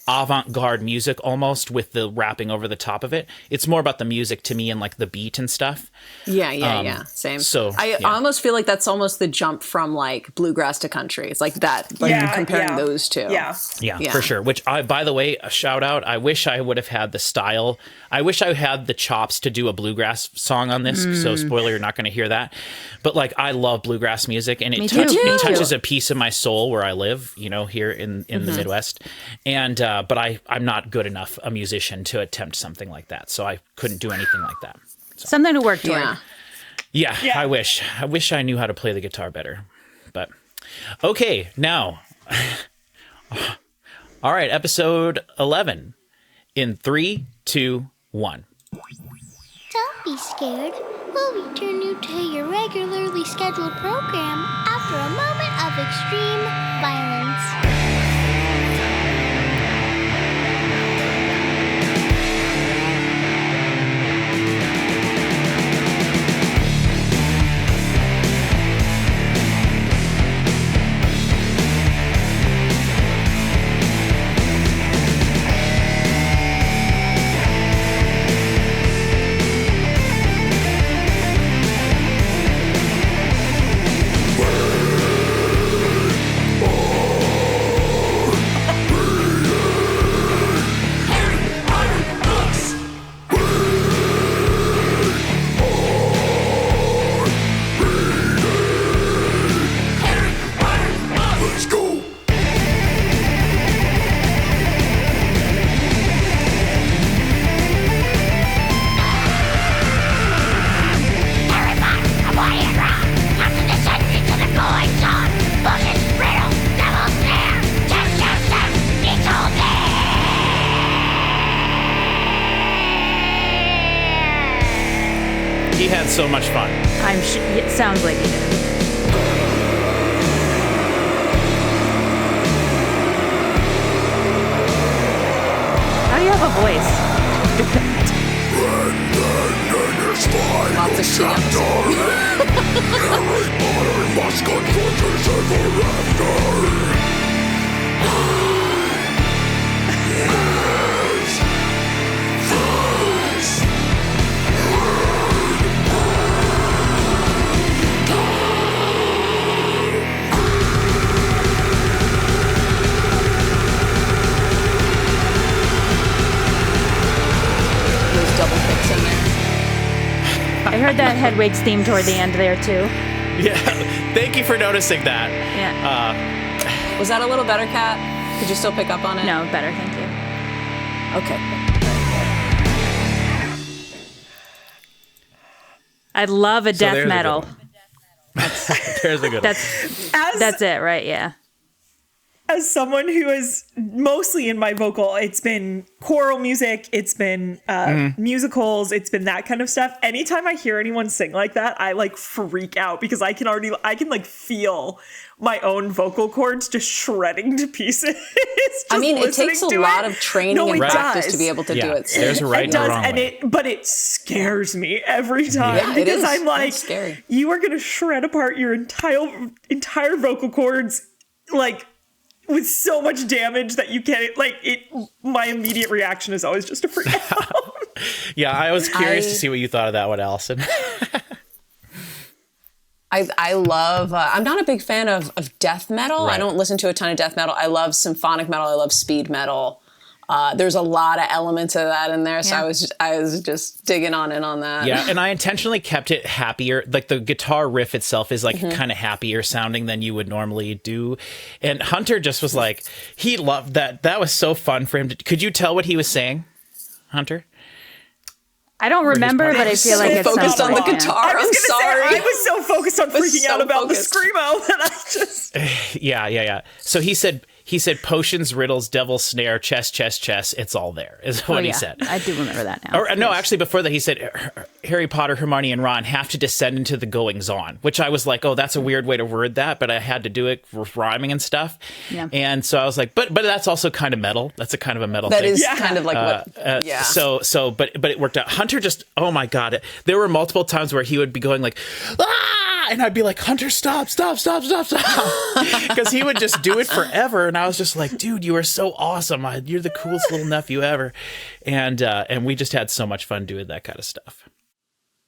avant-garde music almost with the rapping over the top of it. It's more about the music to me and like the beat and stuff. Yeah. Same. So I almost feel like that's almost the jump from like bluegrass to country. It's like that, like comparing those two. Yeah, for sure. Which by the way, a shout out. I wish I would have had the style. I wish I had the chops to do a bluegrass song on this. So spoiler, you're not going to hear that. But like, I love bluegrass music, and it touches a piece of my soul where I live, here in the Midwest. And, but I'm not good enough a musician to attempt something like that. So I couldn't do anything like that. So. Something to work toward. Yeah, I wish I knew how to play the guitar better. But okay, now, all right, episode 11 in 3, 2, 1. Don't be scared. We'll return you to your regularly scheduled program after a moment of extreme violence. He had so much fun. It sounds like he did. How do you have a voice? Lots of shit I heard that Hedwig's theme toward the end there too. Yeah, thank you for noticing that. Yeah. Was that a little better, Kat? Could you still pick up on it? No, better, thank you. Okay. I love a death there's a metal. good There's a good one. That's it, right? Yeah. As someone who is mostly in my vocal, it's been choral music, it's been musicals, it's been that kind of stuff. Anytime I hear anyone sing like that, I like freak out because I can like feel my own vocal cords just shredding to pieces. I mean, it takes a lot of training and practice to be able to do it. So. There's a right and a wrong way. But it scares me every time because I'm like, scary. You are going to shred apart your entire vocal cords, like with so much damage that you can't, like, it. My immediate reaction is always just to freak out. Yeah, I was curious to see what you thought of that one, Alison. I love, I'm not a big fan of death metal. Right. I don't listen to a ton of death metal. I love symphonic metal. I love speed metal. There's a lot of elements of that in there. So I was just digging on in on that. Yeah, and I intentionally kept it happier. Like the guitar riff itself is like kind of happier sounding than you would normally do. And Hunter just was like, he loved that. That was so fun for him. Could you tell what he was saying, Hunter? I don't remember, but I feel like it's focused on the guitar. I was I'm sorry. sorry. I was so focused on freaking out about the screamo that I just. Yeah. So he said potions, riddles, devil's snare, chess. It's all there, is what he said. I do remember that now. Or, no, actually, before that, he said Harry Potter, Hermione, and Ron have to descend into the goings-on, which I was like, oh, that's a weird way to word that, but I had to do it with rhyming and stuff. Yeah. And so I was like, but that's also kind of metal. That's a kind of a metal thing. That is kind of like what, yeah. So, but it worked out. Hunter just, oh my God. There were multiple times where he would be going like, ah! And I'd be like, Hunter, stop. Because he would just do it forever. And I was just like, dude, you are so awesome. You're the coolest little nephew ever. And we just had so much fun doing that kind of stuff.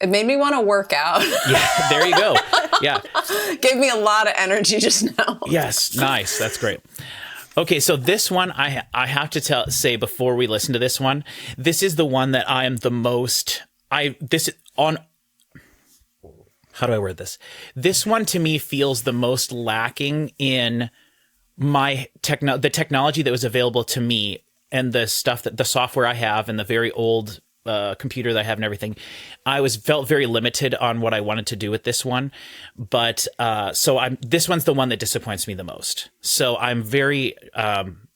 It made me want to work out. Yeah, there you go. Yeah. Gave me a lot of energy just now. Yes, nice. That's great. Okay, so this one, I have to say before we listen to this one, this is the one that I am the most... How do I word this? This one to me feels the most lacking in my the technology that was available to me and the stuff that the software I have and the very old computer that I have and everything. I felt very limited on what I wanted to do with this one, but this one's the one that disappoints me the most. So I'm very I'm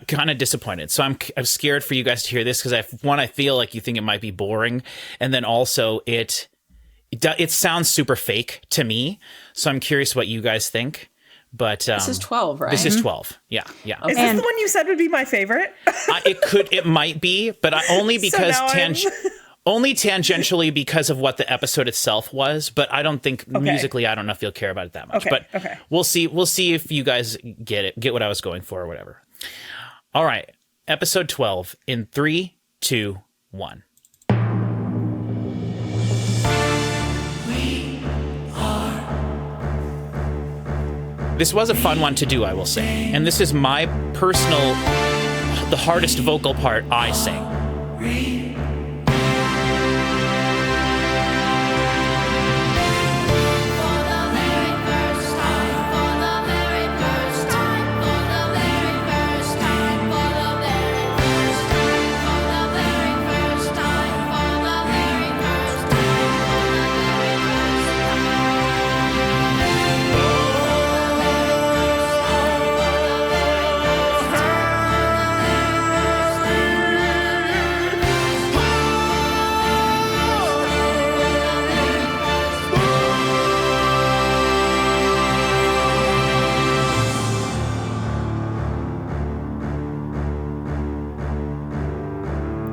kind of disappointed. So I'm scared for you guys to hear this because I feel like you think it might be boring, and then also it sounds super fake to me, so I'm curious what you guys think. But this is 12, right? This is 12. Yeah. Okay. Is this the one you said would be my favorite? It might be, but only because only tangentially because of what the episode itself was. But I don't think musically, I don't know if you'll care about it that much. But we'll see. We'll see if you guys get what I was going for or whatever. All right, episode 12 in 3, 2, 1. This was a fun one to do, I will say. And this is my personal, the hardest vocal part I sing.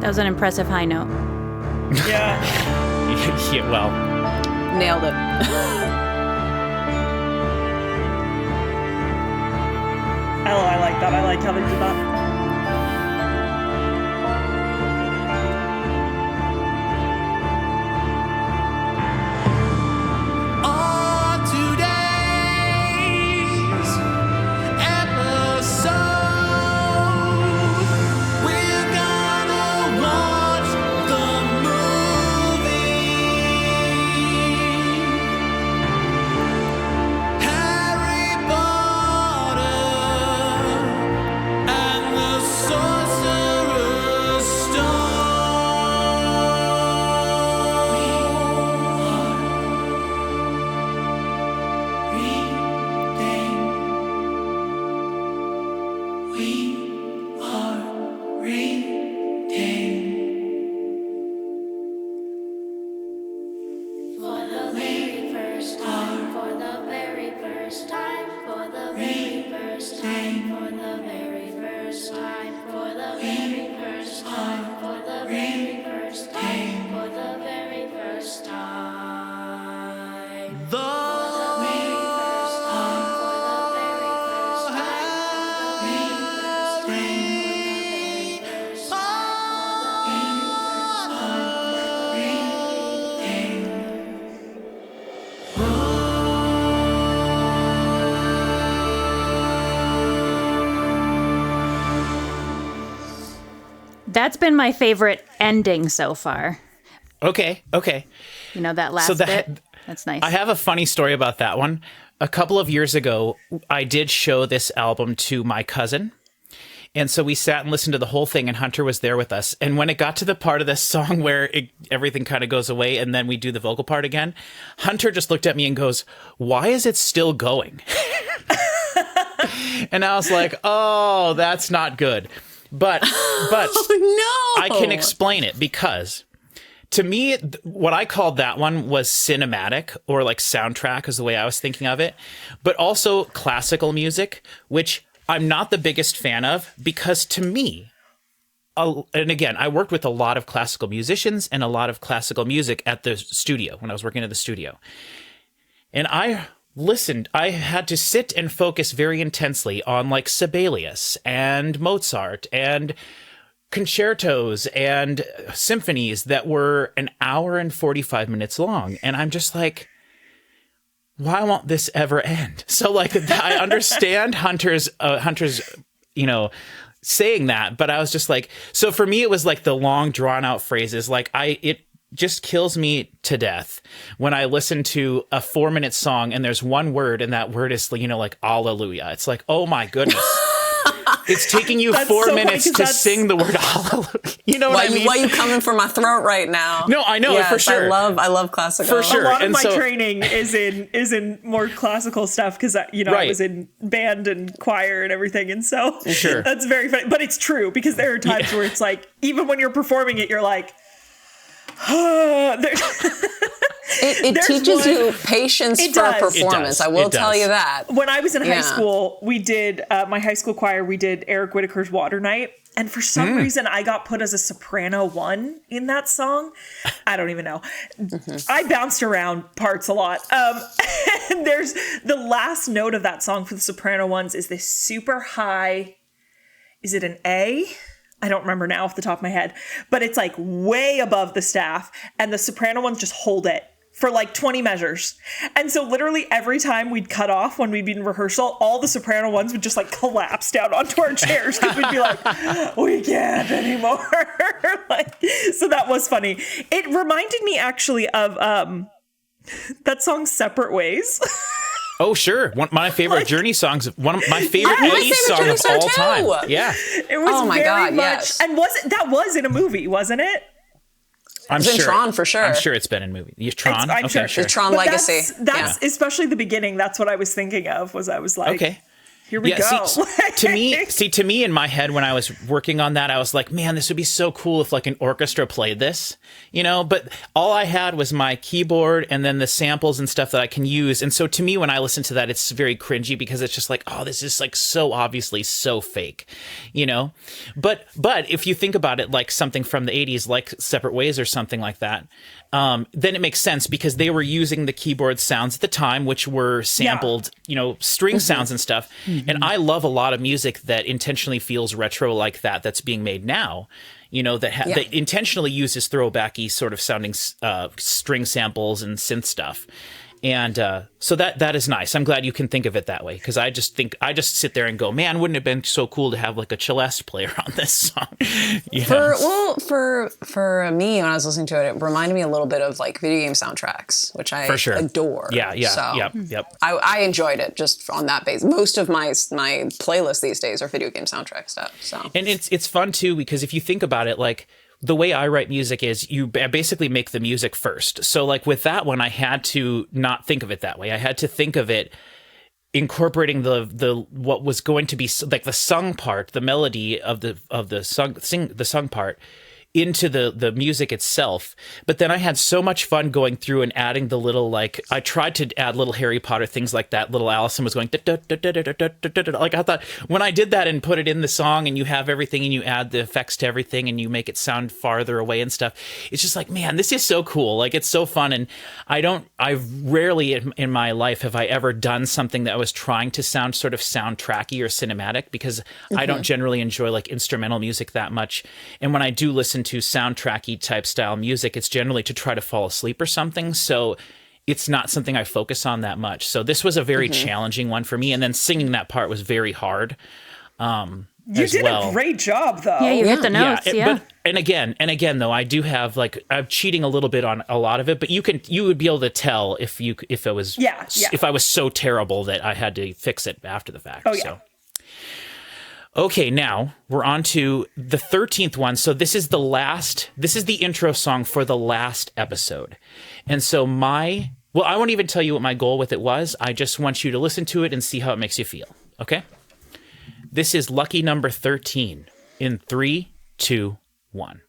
That was an impressive high note. Yeah. Yeah, well. Nailed it. I like that. I like how they did that. That's been my favorite ending so far. Okay. You know, that last So bit? That's nice. I have a funny story about that one. A couple of years ago, I did show this album to my cousin. And so we sat and listened to the whole thing, and Hunter was there with us. And when it got to the part of this song where everything kind of goes away and then we do the vocal part again, Hunter just looked at me and goes, "Why is it still going?" And I was like, "Oh, that's not good." But Oh, no. I can explain it, because to me, what I called that one was cinematic, or like soundtrack is the way I was thinking of it, but also classical music, which I'm not the biggest fan of, because to me, and again, I worked with a lot of classical musicians and a lot of classical music at the studio when I was working at the studio. And I had to sit and focus very intensely on like Sibelius and Mozart and concertos and symphonies that were an hour and 45 minutes long. And I'm just like, why won't this ever end? So like, I understand Hunter's, saying that, but I was just like, so for me, it was like the long drawn out phrases. Like it just kills me to death when I listen to a 4-minute song and there's one word, and that word is, like Alleluia. It's like, oh my goodness. It's taking you 4 minutes to sing the word hallelujah. You know what I mean? Why you coming for my throat right now? No, I know, Yes, for sure. I love classical. For sure. A lot of And my so- training is in more classical stuff, because I Right. was in band and choir and everything, and so Sure. that's very funny. But it's true, because there are times where it's like, even when you're performing it, you're like, It There's teaches one- you patience It for does. performance. It does. I will It tell does. you that. When I was in high Yeah. school, we did my high school choir. We did Eric Whitacre's Water Night, and for some reason, I got put as a soprano 1 in that song. I don't even know. I bounced around parts a lot. And there's the last note of that song for the soprano ones is this super high. Is it an A? I don't remember now off the top of my head, but it's like way above the staff, and the soprano ones just hold it for like 20 measures. And so literally every time we'd cut off when we'd be in rehearsal, all the soprano ones would just like collapse down onto our chairs, because we'd be like, we can't anymore. So that was funny. It reminded me actually of that song Separate Ways. Oh, sure. One of my favorite Journey songs, one of my favorite my 80s song favorite of Journey all song, too. time. Yeah. It was Oh my very God, much, yes. and that was in a movie, wasn't it? I'm It's in Tron for sure. I'm sure it's been in movie. Tron? I'm Okay, sure. The Tron But Legacy. That's especially the beginning. That's what I was thinking of. I was like, Okay. here we go. To me, in my head, when I was working on that, I was like, man, this would be so cool if like an orchestra played this, but all I had was my keyboard and then the samples and stuff that I can use. And so to me, when I listen to that, it's very cringy, because it's just like, oh, this is like so obviously so fake, but if you think about it, like something from the 80s, like Separate Ways or something like that, then it makes sense, because they were using the keyboard sounds at the time, which were sampled, string sounds and stuff. And I love a lot of music that intentionally feels retro like that, that's being made now, that intentionally uses throwbacky sort of sounding string samples and synth stuff. And so that is nice. I'm glad you can think of it that way, because I just sit there and go, man, wouldn't it have been so cool to have like a celeste player on this song? For me, when I was listening to it, it reminded me a little bit of like video game soundtracks, which I For sure. adore. Yeah. So Yep. I enjoyed it just on that base. Most of my playlists these days are video game soundtrack stuff. So And it's fun too, because if you think about it, like the way I write music is you basically make the music first. So like with that one, I had to not think of it that way. I had to think of it incorporating the what was going to be like the sung part, the melody of the sung part into the music itself. But then I had so much fun going through and adding the little, like, I tried to add little Harry Potter things like that. Little Alison was going like, I thought when I did that and put it in the song, and you have everything and you add the effects to everything and you make it sound farther away and stuff, it's just like, man, this is so cool. Like, it's so fun. And I rarely in my life have I ever done something that was trying to sound sort of soundtracky or cinematic, because I don't generally enjoy like instrumental music that much. And when I do listen to soundtracky type style music, it's generally to try to fall asleep or something. So it's not something I focus on that much. So this was a very challenging one for me. And then singing that part was very hard. You as did well. a great job, though. Yeah, you hit the notes. Yeah. But, and again, though, I do have like I'm cheating a little bit on a lot of it, but you would be able to tell if it was if I was so terrible that I had to fix it after the fact. Oh yeah. So. Okay, now we're on to the 13th one. So this is the intro song for the last episode. And so I won't even tell you what my goal with it was. I just want you to listen to it and see how it makes you feel. Okay? This is lucky number 13 in 3, 2, 1.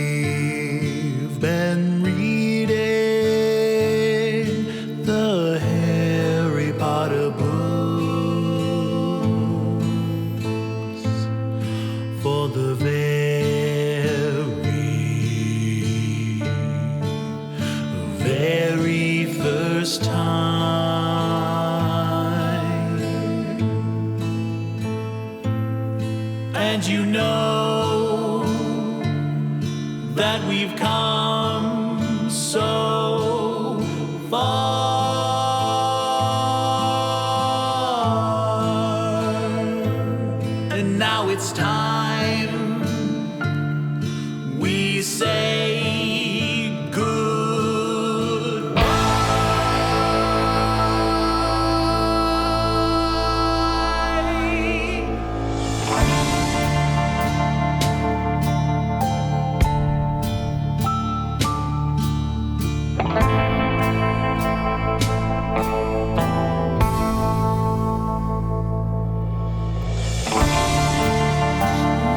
We've been reading the Harry Potter books for the very first time. And you know that we've come so far, and now it's time we say goodbye.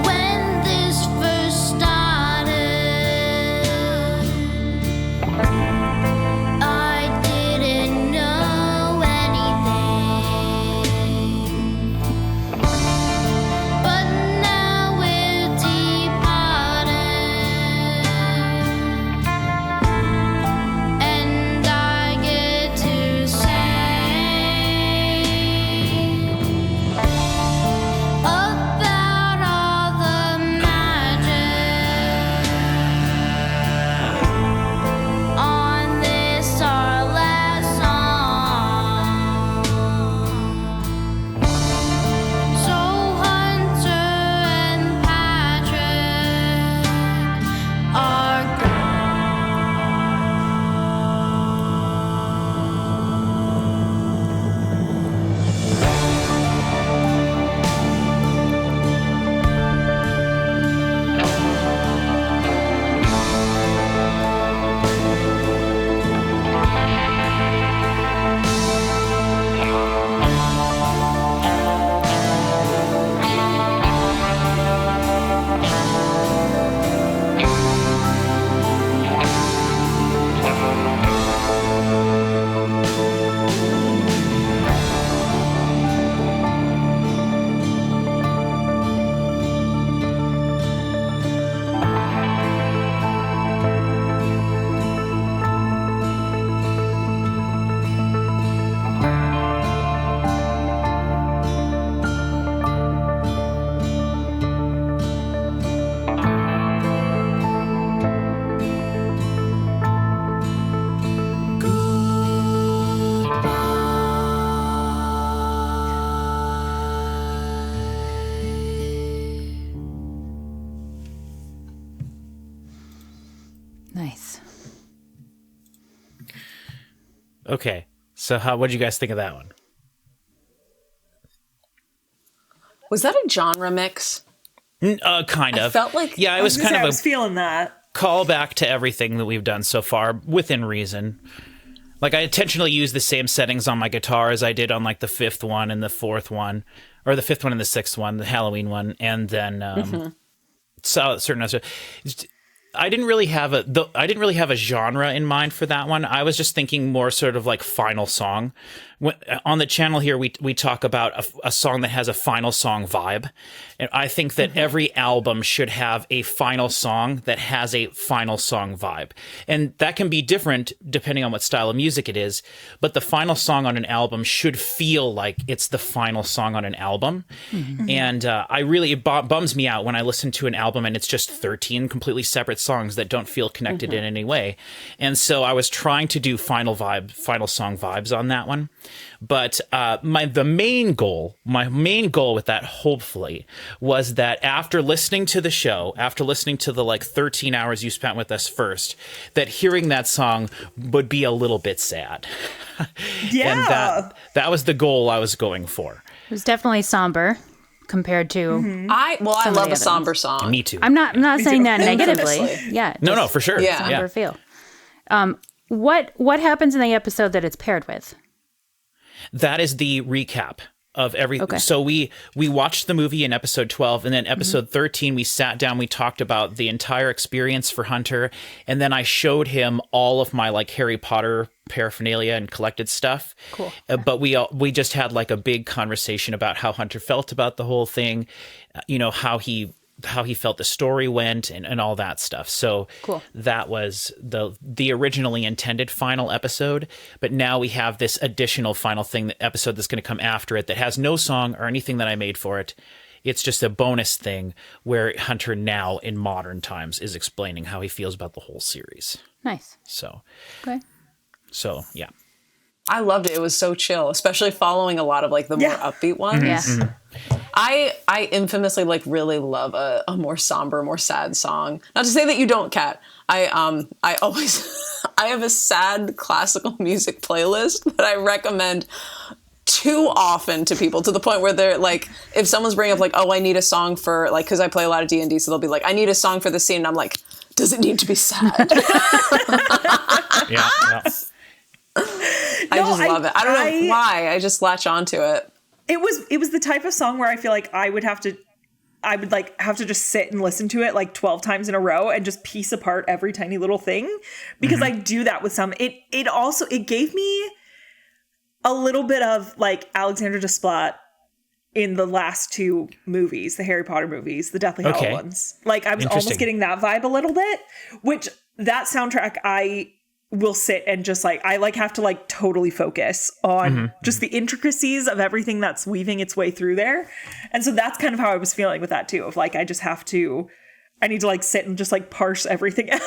When this first started, I didn't know anything. But now we're departed, and I get to say about all the magic on this our last song. So Hunter and Patrick are Nice. Okay. So what did you guys think of that one? Was that a genre mix? Kind of. felt like- yeah, it was kind I of was a feeling that. callback to everything that we've done so far within reason. Like I intentionally used the same settings on my guitar as I did on like the 5th one and the 4th one, or the 5th one and the 6th one, the Halloween one, and then so certain other. I didn't really have a genre in mind for that one. I was just thinking more sort of like final song on the channel here, we talk about a song that has a final song vibe. And I think that every album should have a final song that has a final song vibe. And that can be different depending on what style of music it is. But the final song on an album should feel like it's the final song on an album. And it bums me out when I listen to an album and it's just 13 completely separate songs that don't feel connected in any way. And so I was trying to do final song vibes on that one. But my main goal with that, hopefully, was that after listening to the show, after listening to the 13 hours you spent with us first, that hearing that song would be a little bit sad. Yeah. And that was the goal I was going for. It was definitely somber compared to. I love a other somber song. Me too. I'm not saying that negatively. Infamously. Yeah. No, for sure. Yeah. Somber feel. What happens in the episode that it's paired with? That is the recap of everything. Okay. So we watched the movie in episode 12, and then episode 13, we sat down, we talked about the entire experience for Hunter, and then I showed him all of my Harry Potter paraphernalia and collected stuff. Cool. But we just had a big conversation about how Hunter felt about the whole thing, how he felt the story went and all that stuff. So cool. That was the originally intended final episode, but now we have this additional final episode that's going to come after it that has no song or anything that I made for it. It's just a bonus thing where Hunter now in modern times is explaining how he feels about the whole series. Nice. So, Okay. So yeah. I loved it. It was so chill, especially following a lot of the more upbeat ones. Yeah. I infamously really love a more somber, more sad song. Not to say that you don't, Kat. I always I have a sad classical music playlist that I recommend too often to people, to the point where they're if someone's bringing up I need a song for because I play a lot of D&D, so they'll be I need a song for this scene, and I'm like, does it need to be sad? Yeah. I just love it. I don't know why. I just latch onto it. It was the type of song where I feel I would have to just sit and listen to it 12 times in a row and just piece apart every tiny little thing, because I do that with some. It gave me a little bit of Alexander Desplat in the last two movies, the Harry Potter movies, the Deathly Hallows ones. I was almost getting that vibe a little bit, which that soundtrack I will sit and just I have to totally focus on just the intricacies of everything that's weaving its way through there. And so that's kind of how I was feeling with that too, of I need to sit and just parse everything out,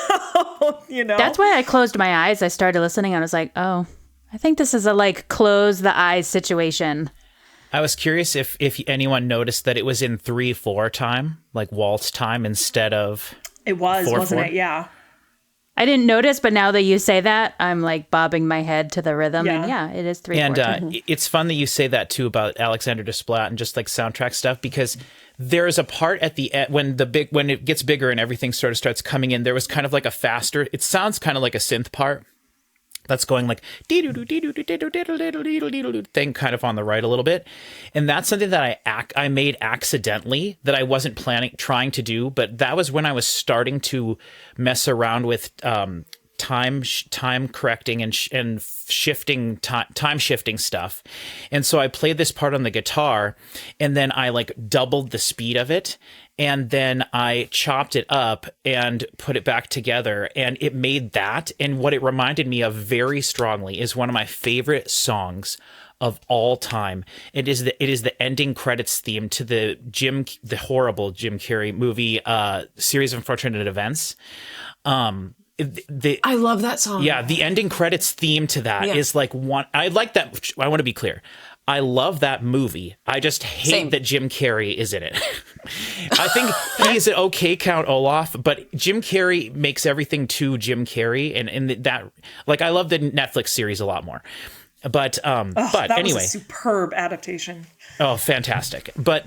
That's why I closed my eyes. I started listening. I was like, oh, I think this is a close the eyes situation. I was curious if anyone noticed that it was in 3/4 time, waltz time, instead of it was, 4/4. Wasn't it? Yeah. I didn't notice, but now that you say that, I'm bobbing my head to the rhythm. Yeah. And yeah, it is 3/4. And it's fun that you say that too about Alexander Desplat and just soundtrack stuff, because there's a part at the end when it gets bigger and everything sort of starts coming in. There was kind of a faster. It sounds kind of like a synth part that's going thing kind of on the right a little bit, and that's something that I made accidentally, that I wasn't trying to do, but that was when I was starting to mess around with time correcting and shifting time shifting stuff. And so I played this part on the guitar, and then I doubled the speed of it, and then I chopped it up and put it back together, and it made that. And what it reminded me of very strongly is one of my favorite songs of all time. It is the ending credits theme to the horrible Jim Carrey movie, Series of Unfortunate Events. I love that song. Yeah, the ending credits theme to that is one. I like that. I want to be clear. I love that movie. I just hate that Jim Carrey is in it. I think he's an okay Count Olaf, but Jim Carrey makes everything too Jim Carrey, and that I love the Netflix series a lot more. But that anyway, was a superb adaptation. Oh, fantastic! But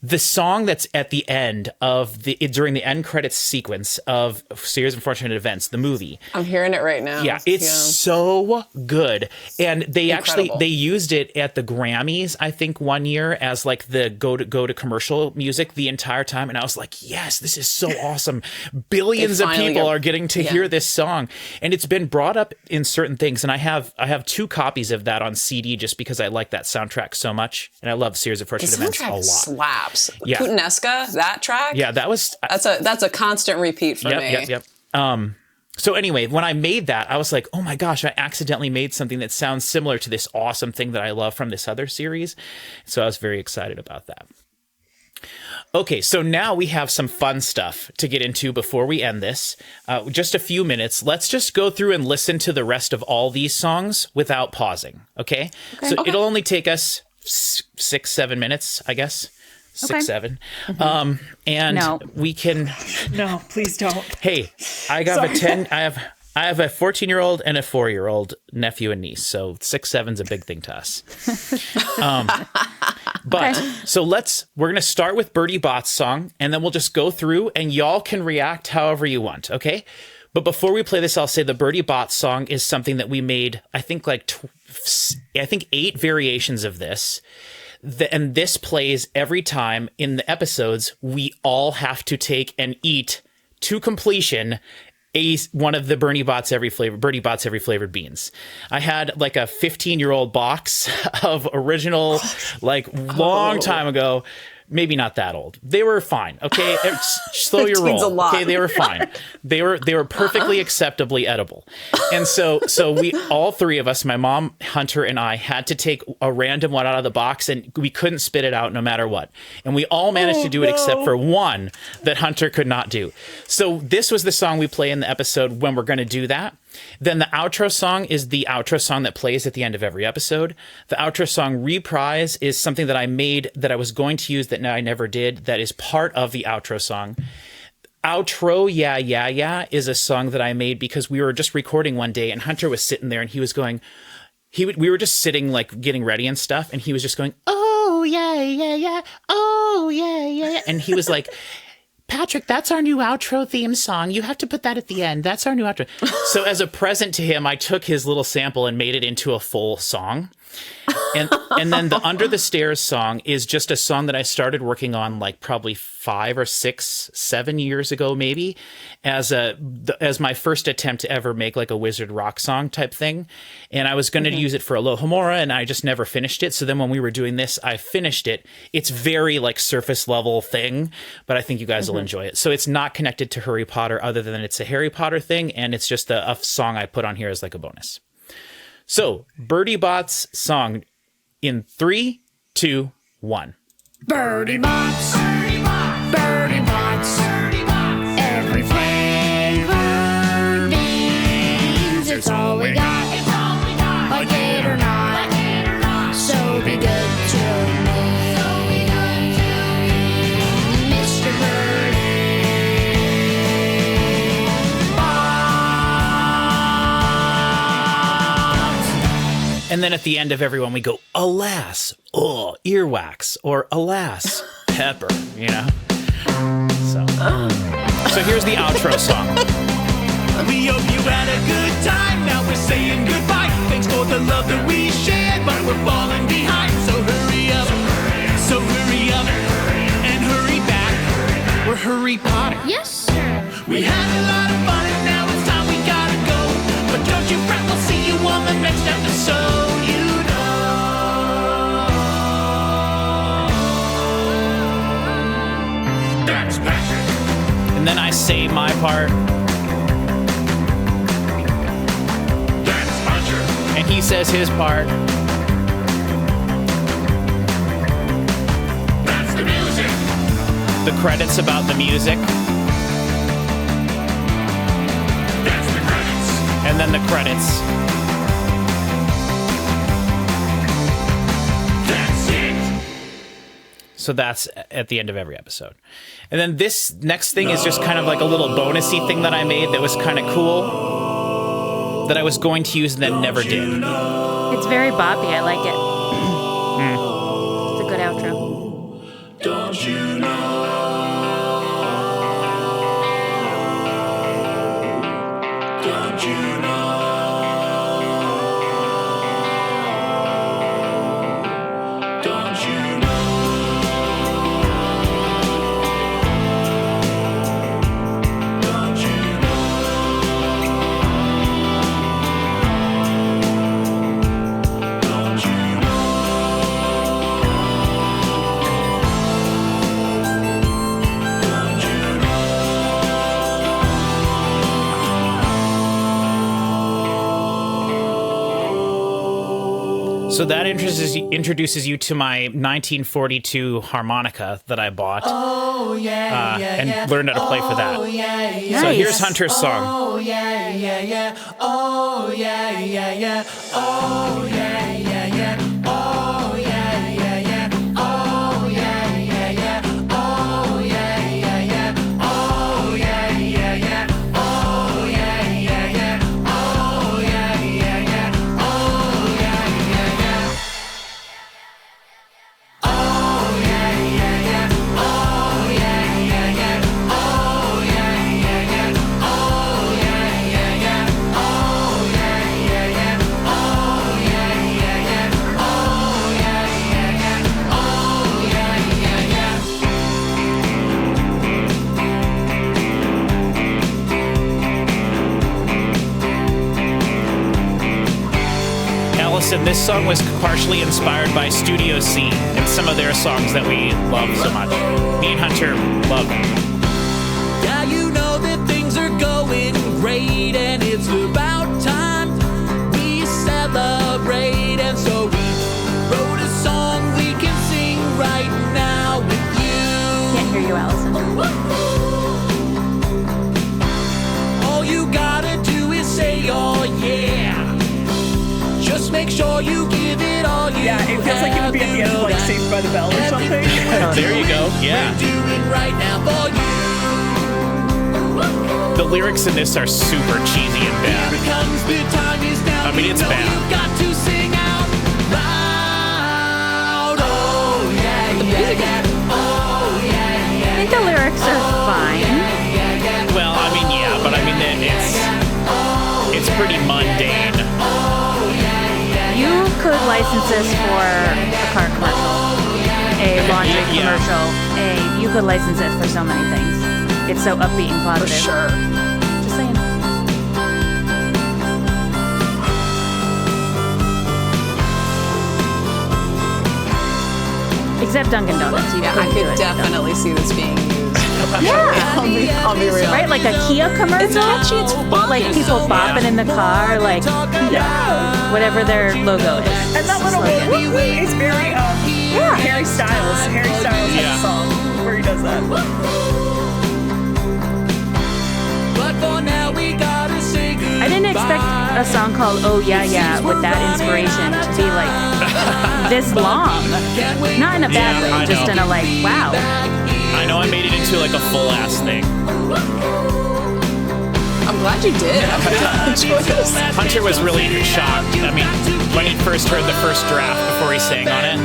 The song that's at the end of during the end credits sequence of Series of Unfortunate Events, the movie. I'm hearing it right now. Yeah, it's so good. And they Incredible. they used it at the Grammys, I think, one year as like the go to commercial music the entire time. And I was like, yes, this is so awesome. Billions of people are getting to hear this song. And it's been brought up in certain things. And I have 2 copies of that on CD just because I like that soundtrack so much. And I love Series of Unfortunate Events a lot. Slaps. Yeah. Puttanesca, that track. Yeah, that's a constant repeat for me. Yep. So anyway, when I made that, I was like, oh my gosh, I accidentally made something that sounds similar to this awesome thing that I love from this other series. So I was very excited about that. Okay, so now we have some fun stuff to get into before we end this. Just a few minutes. Let's just go through and listen to the rest of all these songs without pausing, okay? So it'll only take us 6-7 minutes, I guess. 6-7. And we can... No, please don't. Hey, I got a 10... I have a 14-year-old and a 4-year-old nephew and niece, so 6-7's a big thing to us. So we're going to start with Bertie Bott's song, and then we'll just go through, and y'all can react however you want, okay? But before we play this, I'll say the Bertie Bott song is something that we made, I think, 8 variations of this. And this plays every time in the episodes. We all have to take and eat to completion one of the Bertie Bott's every flavored beans. I had like a 15-year-old box of original, long time ago. Maybe not that old. They were fine. Okay, slow your roll. A lot. Okay, they were fine. They were perfectly acceptably edible. And so we, all 3 of us, my mom, Hunter, and I, had to take a random one out of the box, and we couldn't spit it out no matter what. And we all managed to do it except for one that Hunter could not do. So this was the song we play in the episode when we're going to do that. Then the outro song is the outro song that plays at the end of every episode. The outro song Reprise is something that I made that I was going to use that I never did. That is part of the outro song. Outro Yeah Yeah Yeah is a song that I made because we were just recording one day and Hunter was sitting there and he was going, we were just sitting getting ready and stuff. And he was just going, oh yeah, yeah, yeah. Oh yeah, yeah, yeah. And he was like, Patrick, that's our new outro theme song. You have to put that at the end. That's our new outro. So as a present to him, I took his little sample and made it into a full song. And then the Under the Stairs song is just a song that I started working on probably 5 or 6, 7 years ago, maybe, as my first attempt to ever make a wizard rock song type thing. And I was going to use it for Alohomora, and I just never finished it. So then when we were doing this, I finished it. It's very surface level thing, but I think you guys will enjoy it. So it's not connected to Harry Potter other than it's a Harry Potter thing. And it's just a song I put on here as a bonus. So, Bertie Bott's song in 3, 2, 1. Bertie Bott's, Bertie Bott's, every flavor beans. It's all we got, like it or not. So be good to me, Mr. Bertie. And then at the end of everyone, we go, alas, oh, earwax, or alas, pepper, So here's the outro song. We hope you had a good time. Now we're saying goodbye. Thanks for the love that we shared, but we're falling behind. So hurry up, and hurry back. We're Harry Potter. Yes, sir. We had a lot of fun and now it's time we gotta go. But don't you fret, we'll see you on the next episode. That's Patrick. And then I say my part. That's Hunter. And he says his part. That's the music. The credits about the music. That's the credits. And then the credits. That's it. So that's at the end of every episode. And then this next thing is just kind of a little bonusy thing that I made that was kind of cool that I was going to use and then never did. It's very boppy. I like it. It's a good outro. Don't Don't you know? Don't you know? Don't you know? Don't you know? Don't you know? So that introduces you to my 1942 harmonica that I bought. Oh, yeah, and learned how to play for that. Oh, yeah, So Nice. here's Hunter's song. Oh, yeah, yeah, yeah. Oh, yeah, yeah, yeah. Oh, yeah, yeah, yeah. Oh, yeah, yeah, yeah. Oh, yeah, yeah, yeah. Oh, yeah, yeah, yeah. Oh, yeah, yeah, yeah. Oh, yeah, yeah, yeah. Oh, yeah, yeah, yeah. Oh, yeah, yeah, yeah. Oh, yeah, yeah, yeah. Oh, yeah, yeah, yeah. Oh, yeah, yeah, yeah. Oh, yeah, yeah, yeah. Oh, yeah, yeah, yeah. Oh, yeah, yeah, yeah. Oh, yeah, yeah, yeah. Oh, yeah, yeah, yeah. Alison, this song was partially inspired by Studio C and some of their songs that we love so much. Me and Hunter love them. Yeah, you know that things are going great, and it's about time we celebrate. And so we wrote a song we can sing right now with you. Can't hear you, Allison. All you gotta do is say, oh yeah. Just make sure you give it all you Yeah, it feels like it would be at the end of like Saved by the Bell or something. There you go. Yeah. Doing right now for you. The lyrics in this are super cheesy and Here bad. it comes, the time is now. I mean, it's You know bad. You've got to sing out loud. Oh yeah, yeah, yeah. Oh yeah, I yeah. think the lyrics are fine. Well, I mean, yeah, but I mean, it's pretty mundane. You could license this for a car commercial, a laundry Yeah. commercial, you could license it for so many things. It's so upbeat and For positive. sure. Just saying. Except Dunkin' Donuts. You Yeah, I couldn't do could it. definitely see this being used. Yeah. I'll be real. Right? Like a Kia commercial? It's catchy, it's fun. Like people bopping in the car, like whatever their logo is. And that little Slogan. woo woo, it's very Harry Styles. Harry Styles has Yeah. a song where he does that. But for now we gotta say goodbye. I didn't expect a song called Oh Yeah Yeah with that inspiration to be like this long. Not in a bad Yeah, way, I just know. in a like, wow. I know I made it into like a full ass thing. I'm glad you did. I'm glad you enjoyed this. Hunter was really shocked. I mean, when he first heard the first draft before he sang on it.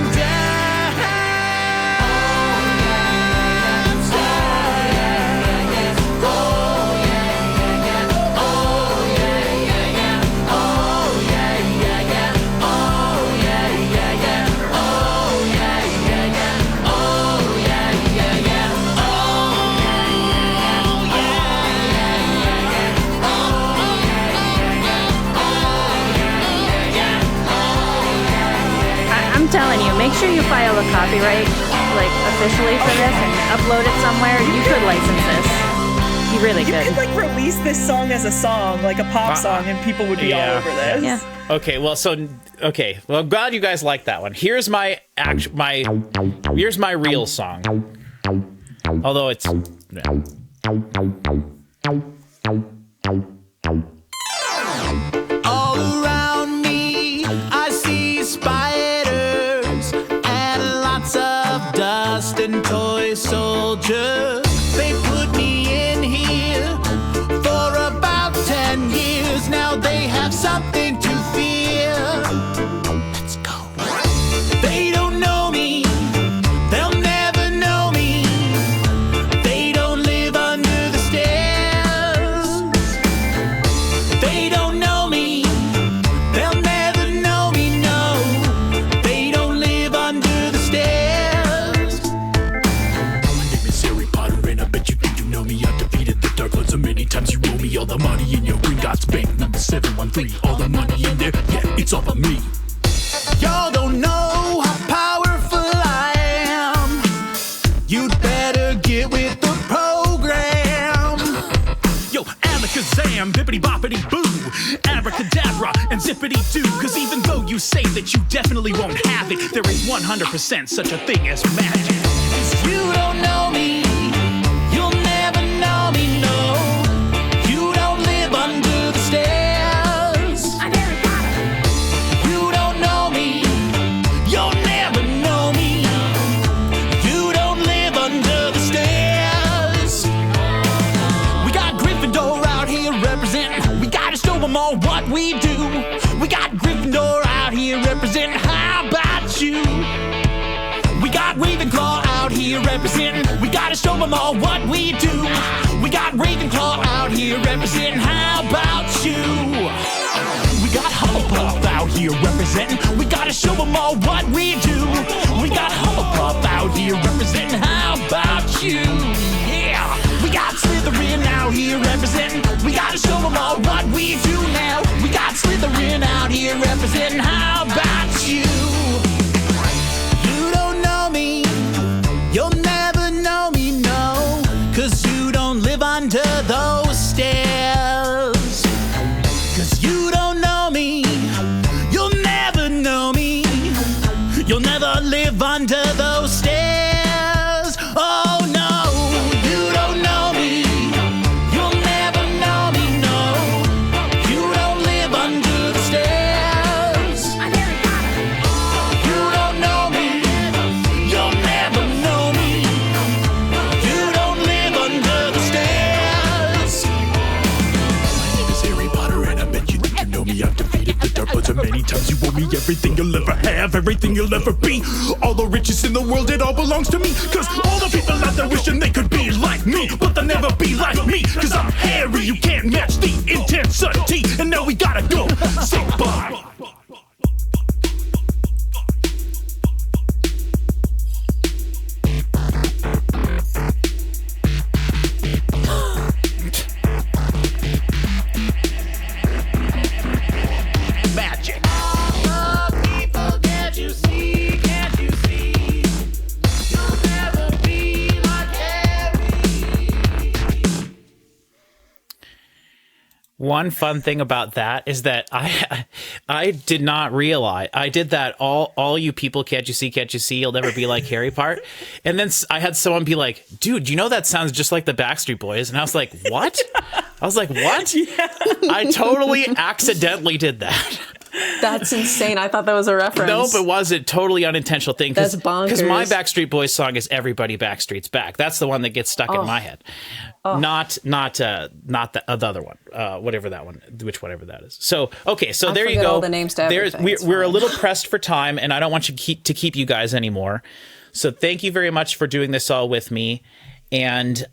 I'm telling you, make sure you file a copyright, like officially for this and upload it somewhere. You could license this. You really You could. could like release this song as a song, like a pop song, and people would be Yeah. all over this. Yeah. Okay, well, well, I'm glad you guys like that one. Here's my here's my real song. Although it's All around me, I see spiders and lots of dust and toy soldiers. They put me in here for about 10 years. Now they have something to fear. Let's go. They don't know me. They'll never know me. free. All the money in there, yeah, it's all for me. Y'all don't know how powerful I am. You'd better get with the program. Yo, alakazam, bippity boppity boo, abracadabra and zippity doo. Cause even though you say that you definitely won't have it, there is 100% such a thing as magic. You don't know me, you'll never know me, no. You don't live under the stairs. I'm Harry Potter. You don't know me, you'll never know me. You don't live under the stairs. We got Gryffindor out here representing. We gotta show them all what we do. We got Gryffindor out here representing. How about you? We got Ravenclaw out here representing. We gotta show them all what we do. We got Ravenclaw out here representing. How about you? We got Hufflepuff out here representing. We gotta show them all what we do. We got Hufflepuff out here representing. How about you? Yeah. We got Slytherin out here representing. We gotta show them all what we do now. We got Slytherin out here representing. How about you? You don't know me. You'll never know me, no. Cause you don't live under those stairs. Cause you don't know me. You'll never know me. You'll never live under those stairs. Oh no, you don't know me. You'll never know me, no. You don't live under the stairs. I'm Harry Potter. You don't know me. You'll never know me. You don't live under the stairs. My name is Harry Potter, and I bet you think you know me. I've defeated the dark ones many times. You owe me everything you'll ever have, everything you'll ever be. All the riches in the world, it all belongs to me. Cause all the people out there wishing they could be like me, but they'll never be like me. Cause I'm Harry, you can't match the intensity. And now we gotta go. Say bye. Magic. All the people, can't you see? Can't you see? You'll never be like Harry. One fun thing about that is that I did not realize I did that all you people can't you see you'll never be like Harry part, and then I had someone be like, dude, you know that sounds just like the Backstreet Boys, and I was like, what? I was like, what? Yeah. I totally accidentally did that. That's insane. I thought that was a reference. Nope, it wasn't. Totally unintentional thing. That's bonkers. Because my Backstreet Boys song is "Everybody Backstreet's Back." That's the one that gets stuck in my head. Not the other one. Whatever that one, whatever that is. So okay, so there you go. All the names to everything. We're a little pressed for time, and I don't want you to keep you guys anymore. So thank you very much for doing this all with me, and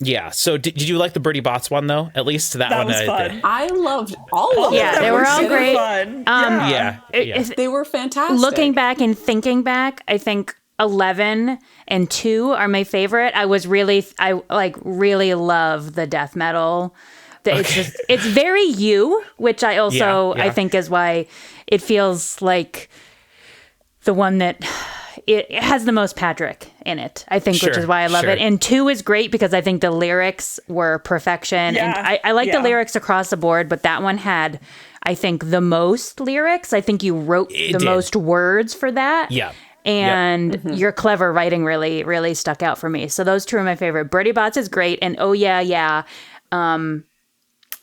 yeah. So did you like the Bertie Bott's one though? At least that one. Was fun. I loved all of them. Yeah, they were all super great. fun. Yeah. They were fantastic. Looking back and thinking back, I think 11 and 2 are my favorite. I really love the death metal. It's very you, which I also I think is why it feels like the one that it has the most Patrick in it, I think, which is why I love it. And 2 is great because I think the lyrics were perfection. Yeah. And I like the lyrics across the board, but that one had, I think, the most lyrics. I think you wrote most words for that. Yeah. And your clever writing really, really stuck out for me. So those 2 are my favorite. Bertie Bott's is great. And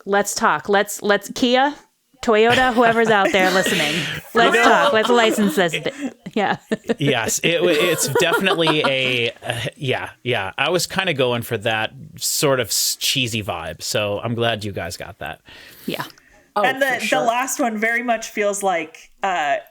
let's talk. Let's Kia, Toyota, whoever's out there listening. Let's talk. Let's license this. Yeah. Yes, it's definitely yeah. I was kind of going for that sort of cheesy vibe. So I'm glad you guys got that. Yeah. Oh, And the last one very much feels like I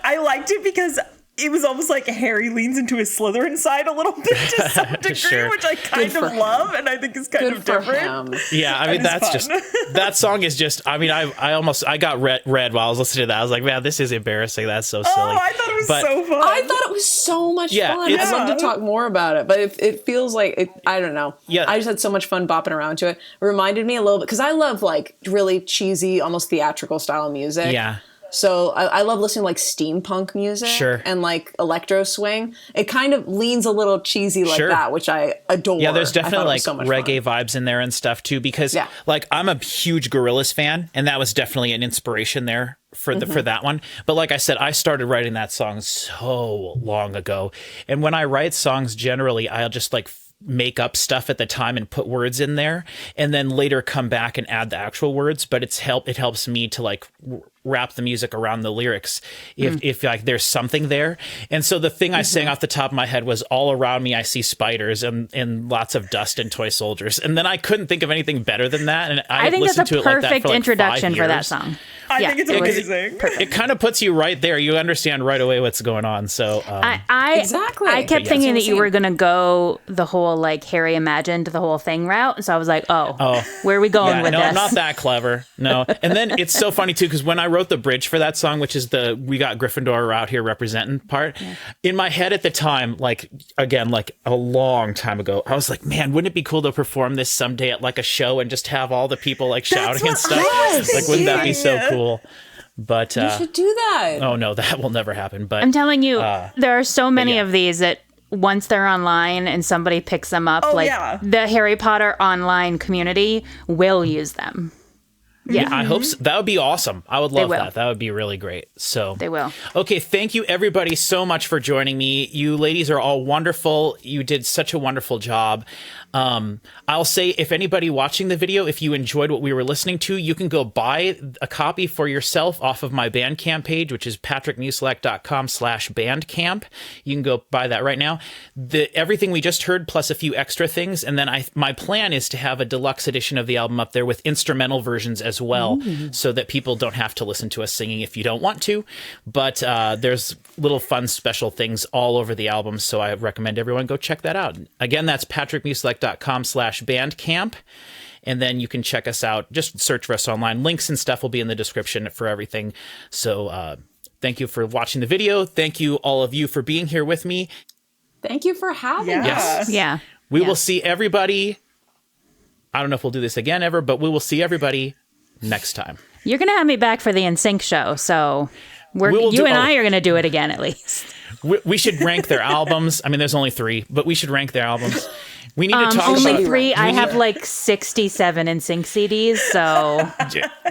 liked it because it was almost like Harry leans into his Slytherin side a little bit to some degree, Sure. which I kind of love, and I think is kind of different. Yeah, I mean, And it's that's fun. just, that song is just, I mean, I got red while I was listening to that. I was like, man, this is embarrassing. That's so silly. Oh, I thought it was But- so fun. I thought it was so much Yeah, fun. it's- I'd love to talk more about it, but it feels like, I don't know. Yeah. I just had so much fun bopping around to it. It reminded me a little bit, because I love like really cheesy, almost theatrical style music. Yeah. So I love listening to like steampunk music Sure. and like electro swing. It kind of leans a little cheesy like Sure. that, which I adore. Yeah, there's I thought definitely it was like so much reggae fun. vibes in there and stuff too, because Yeah. like I'm a huge Gorillaz fan, and that was definitely an inspiration there for for that one. But like I said, I started writing that song so long ago, and when I write songs, generally I'll just like make up stuff at the time and put words in there, and then later come back and add the actual words. But it helps me to like wrap the music around the lyrics if like there's something there. And so the thing I sang off the top of my head was, all around me I see spiders and lots of dust and toy soldiers. And then I couldn't think of anything better than that, and I think that's listened a to it like that perfect for like introduction 5 for that years. song. I Yeah. think it's Yeah, 'cause amazing. it kind of puts you right there. You understand right away what's going on. So Exactly. I kept But thinking yeah. that you were gonna go the whole like Harry imagined the whole thing route, so I was like, oh, where are we going yeah, with no, this? I'm not that clever. No. And then it's so funny too, because when I wrote the bridge for that song, which is the "We Got Gryffindor out here representing" part, in my head at the time, like again, like a long time ago, I was like, man, wouldn't it be cool to perform this someday at like a show and just have all the people like shouting and stuff? Like, wouldn't that be so cool? But You should do that. oh no, that will never happen. But I'm telling you, there are so many yeah. of these that once they're online and somebody picks them up, Oh, like yeah. the Harry Potter online community will use them. Yeah, I hope so. That would be awesome. I would love will. that. That would be really great. So they will. Okay, thank you everybody so much for joining me. You ladies are all wonderful. You did such a wonderful job. I'll say, if anybody watching the video, if you enjoyed what we were listening to, you can go buy a copy for yourself off of my Bandcamp page, which is patrickmusilek.com/bandcamp. You can go buy that right now. Everything we just heard, plus a few extra things. And then my plan is to have a deluxe edition of the album up there with instrumental versions as well, so that people don't have to listen to us singing if you don't want to. But there's little fun special things all over the album, so I recommend everyone go check that out. Again, that's patrickmusilek.com/bandcamp. And then you can check us out. Just search for us online. Links and stuff will be in the description for everything. So thank you for watching the video. Thank you, all of you, for being here with me. Thank you for having Yeah. us. Yes. Yeah. We Yeah. will see everybody. I don't know if we'll do this again ever, but we will see everybody next time. You're gonna have me back for the NSYNC show, so We will you do- and oh. I are gonna do it again at least. We should rank their albums. I mean, there's only 3, but we should rank their albums. We need to talk Only about 3. I need- have like 67 NSYNC CDs, so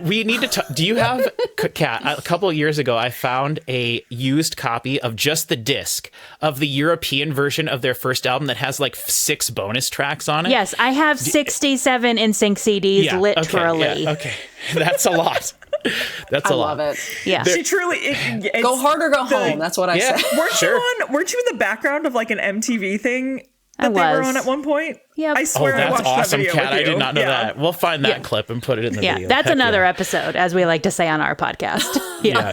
We need to talk. Do you have, Kat? A couple of years ago, I found a used copy of just the disc of the European version of their first album that has like 6 bonus tracks on it. yes, I have 67 NSYNC CDs, Yeah, literally. Okay, yeah, okay. That's a lot. That's I a lot. love it. Yeah. She truly it's Go hard or go home. That's what I Yeah. say. Weren't Sure. weren't you in the background of like an MTV thing I that they were was. on at one point? Yep. I Oh, swear I that's watched awesome, that video Kat. with I did you. not know Yeah. that. We'll find that Yeah. clip and put it in the Yeah, video. that's Heck another yeah. episode, as we like to say on our podcast. Yeah.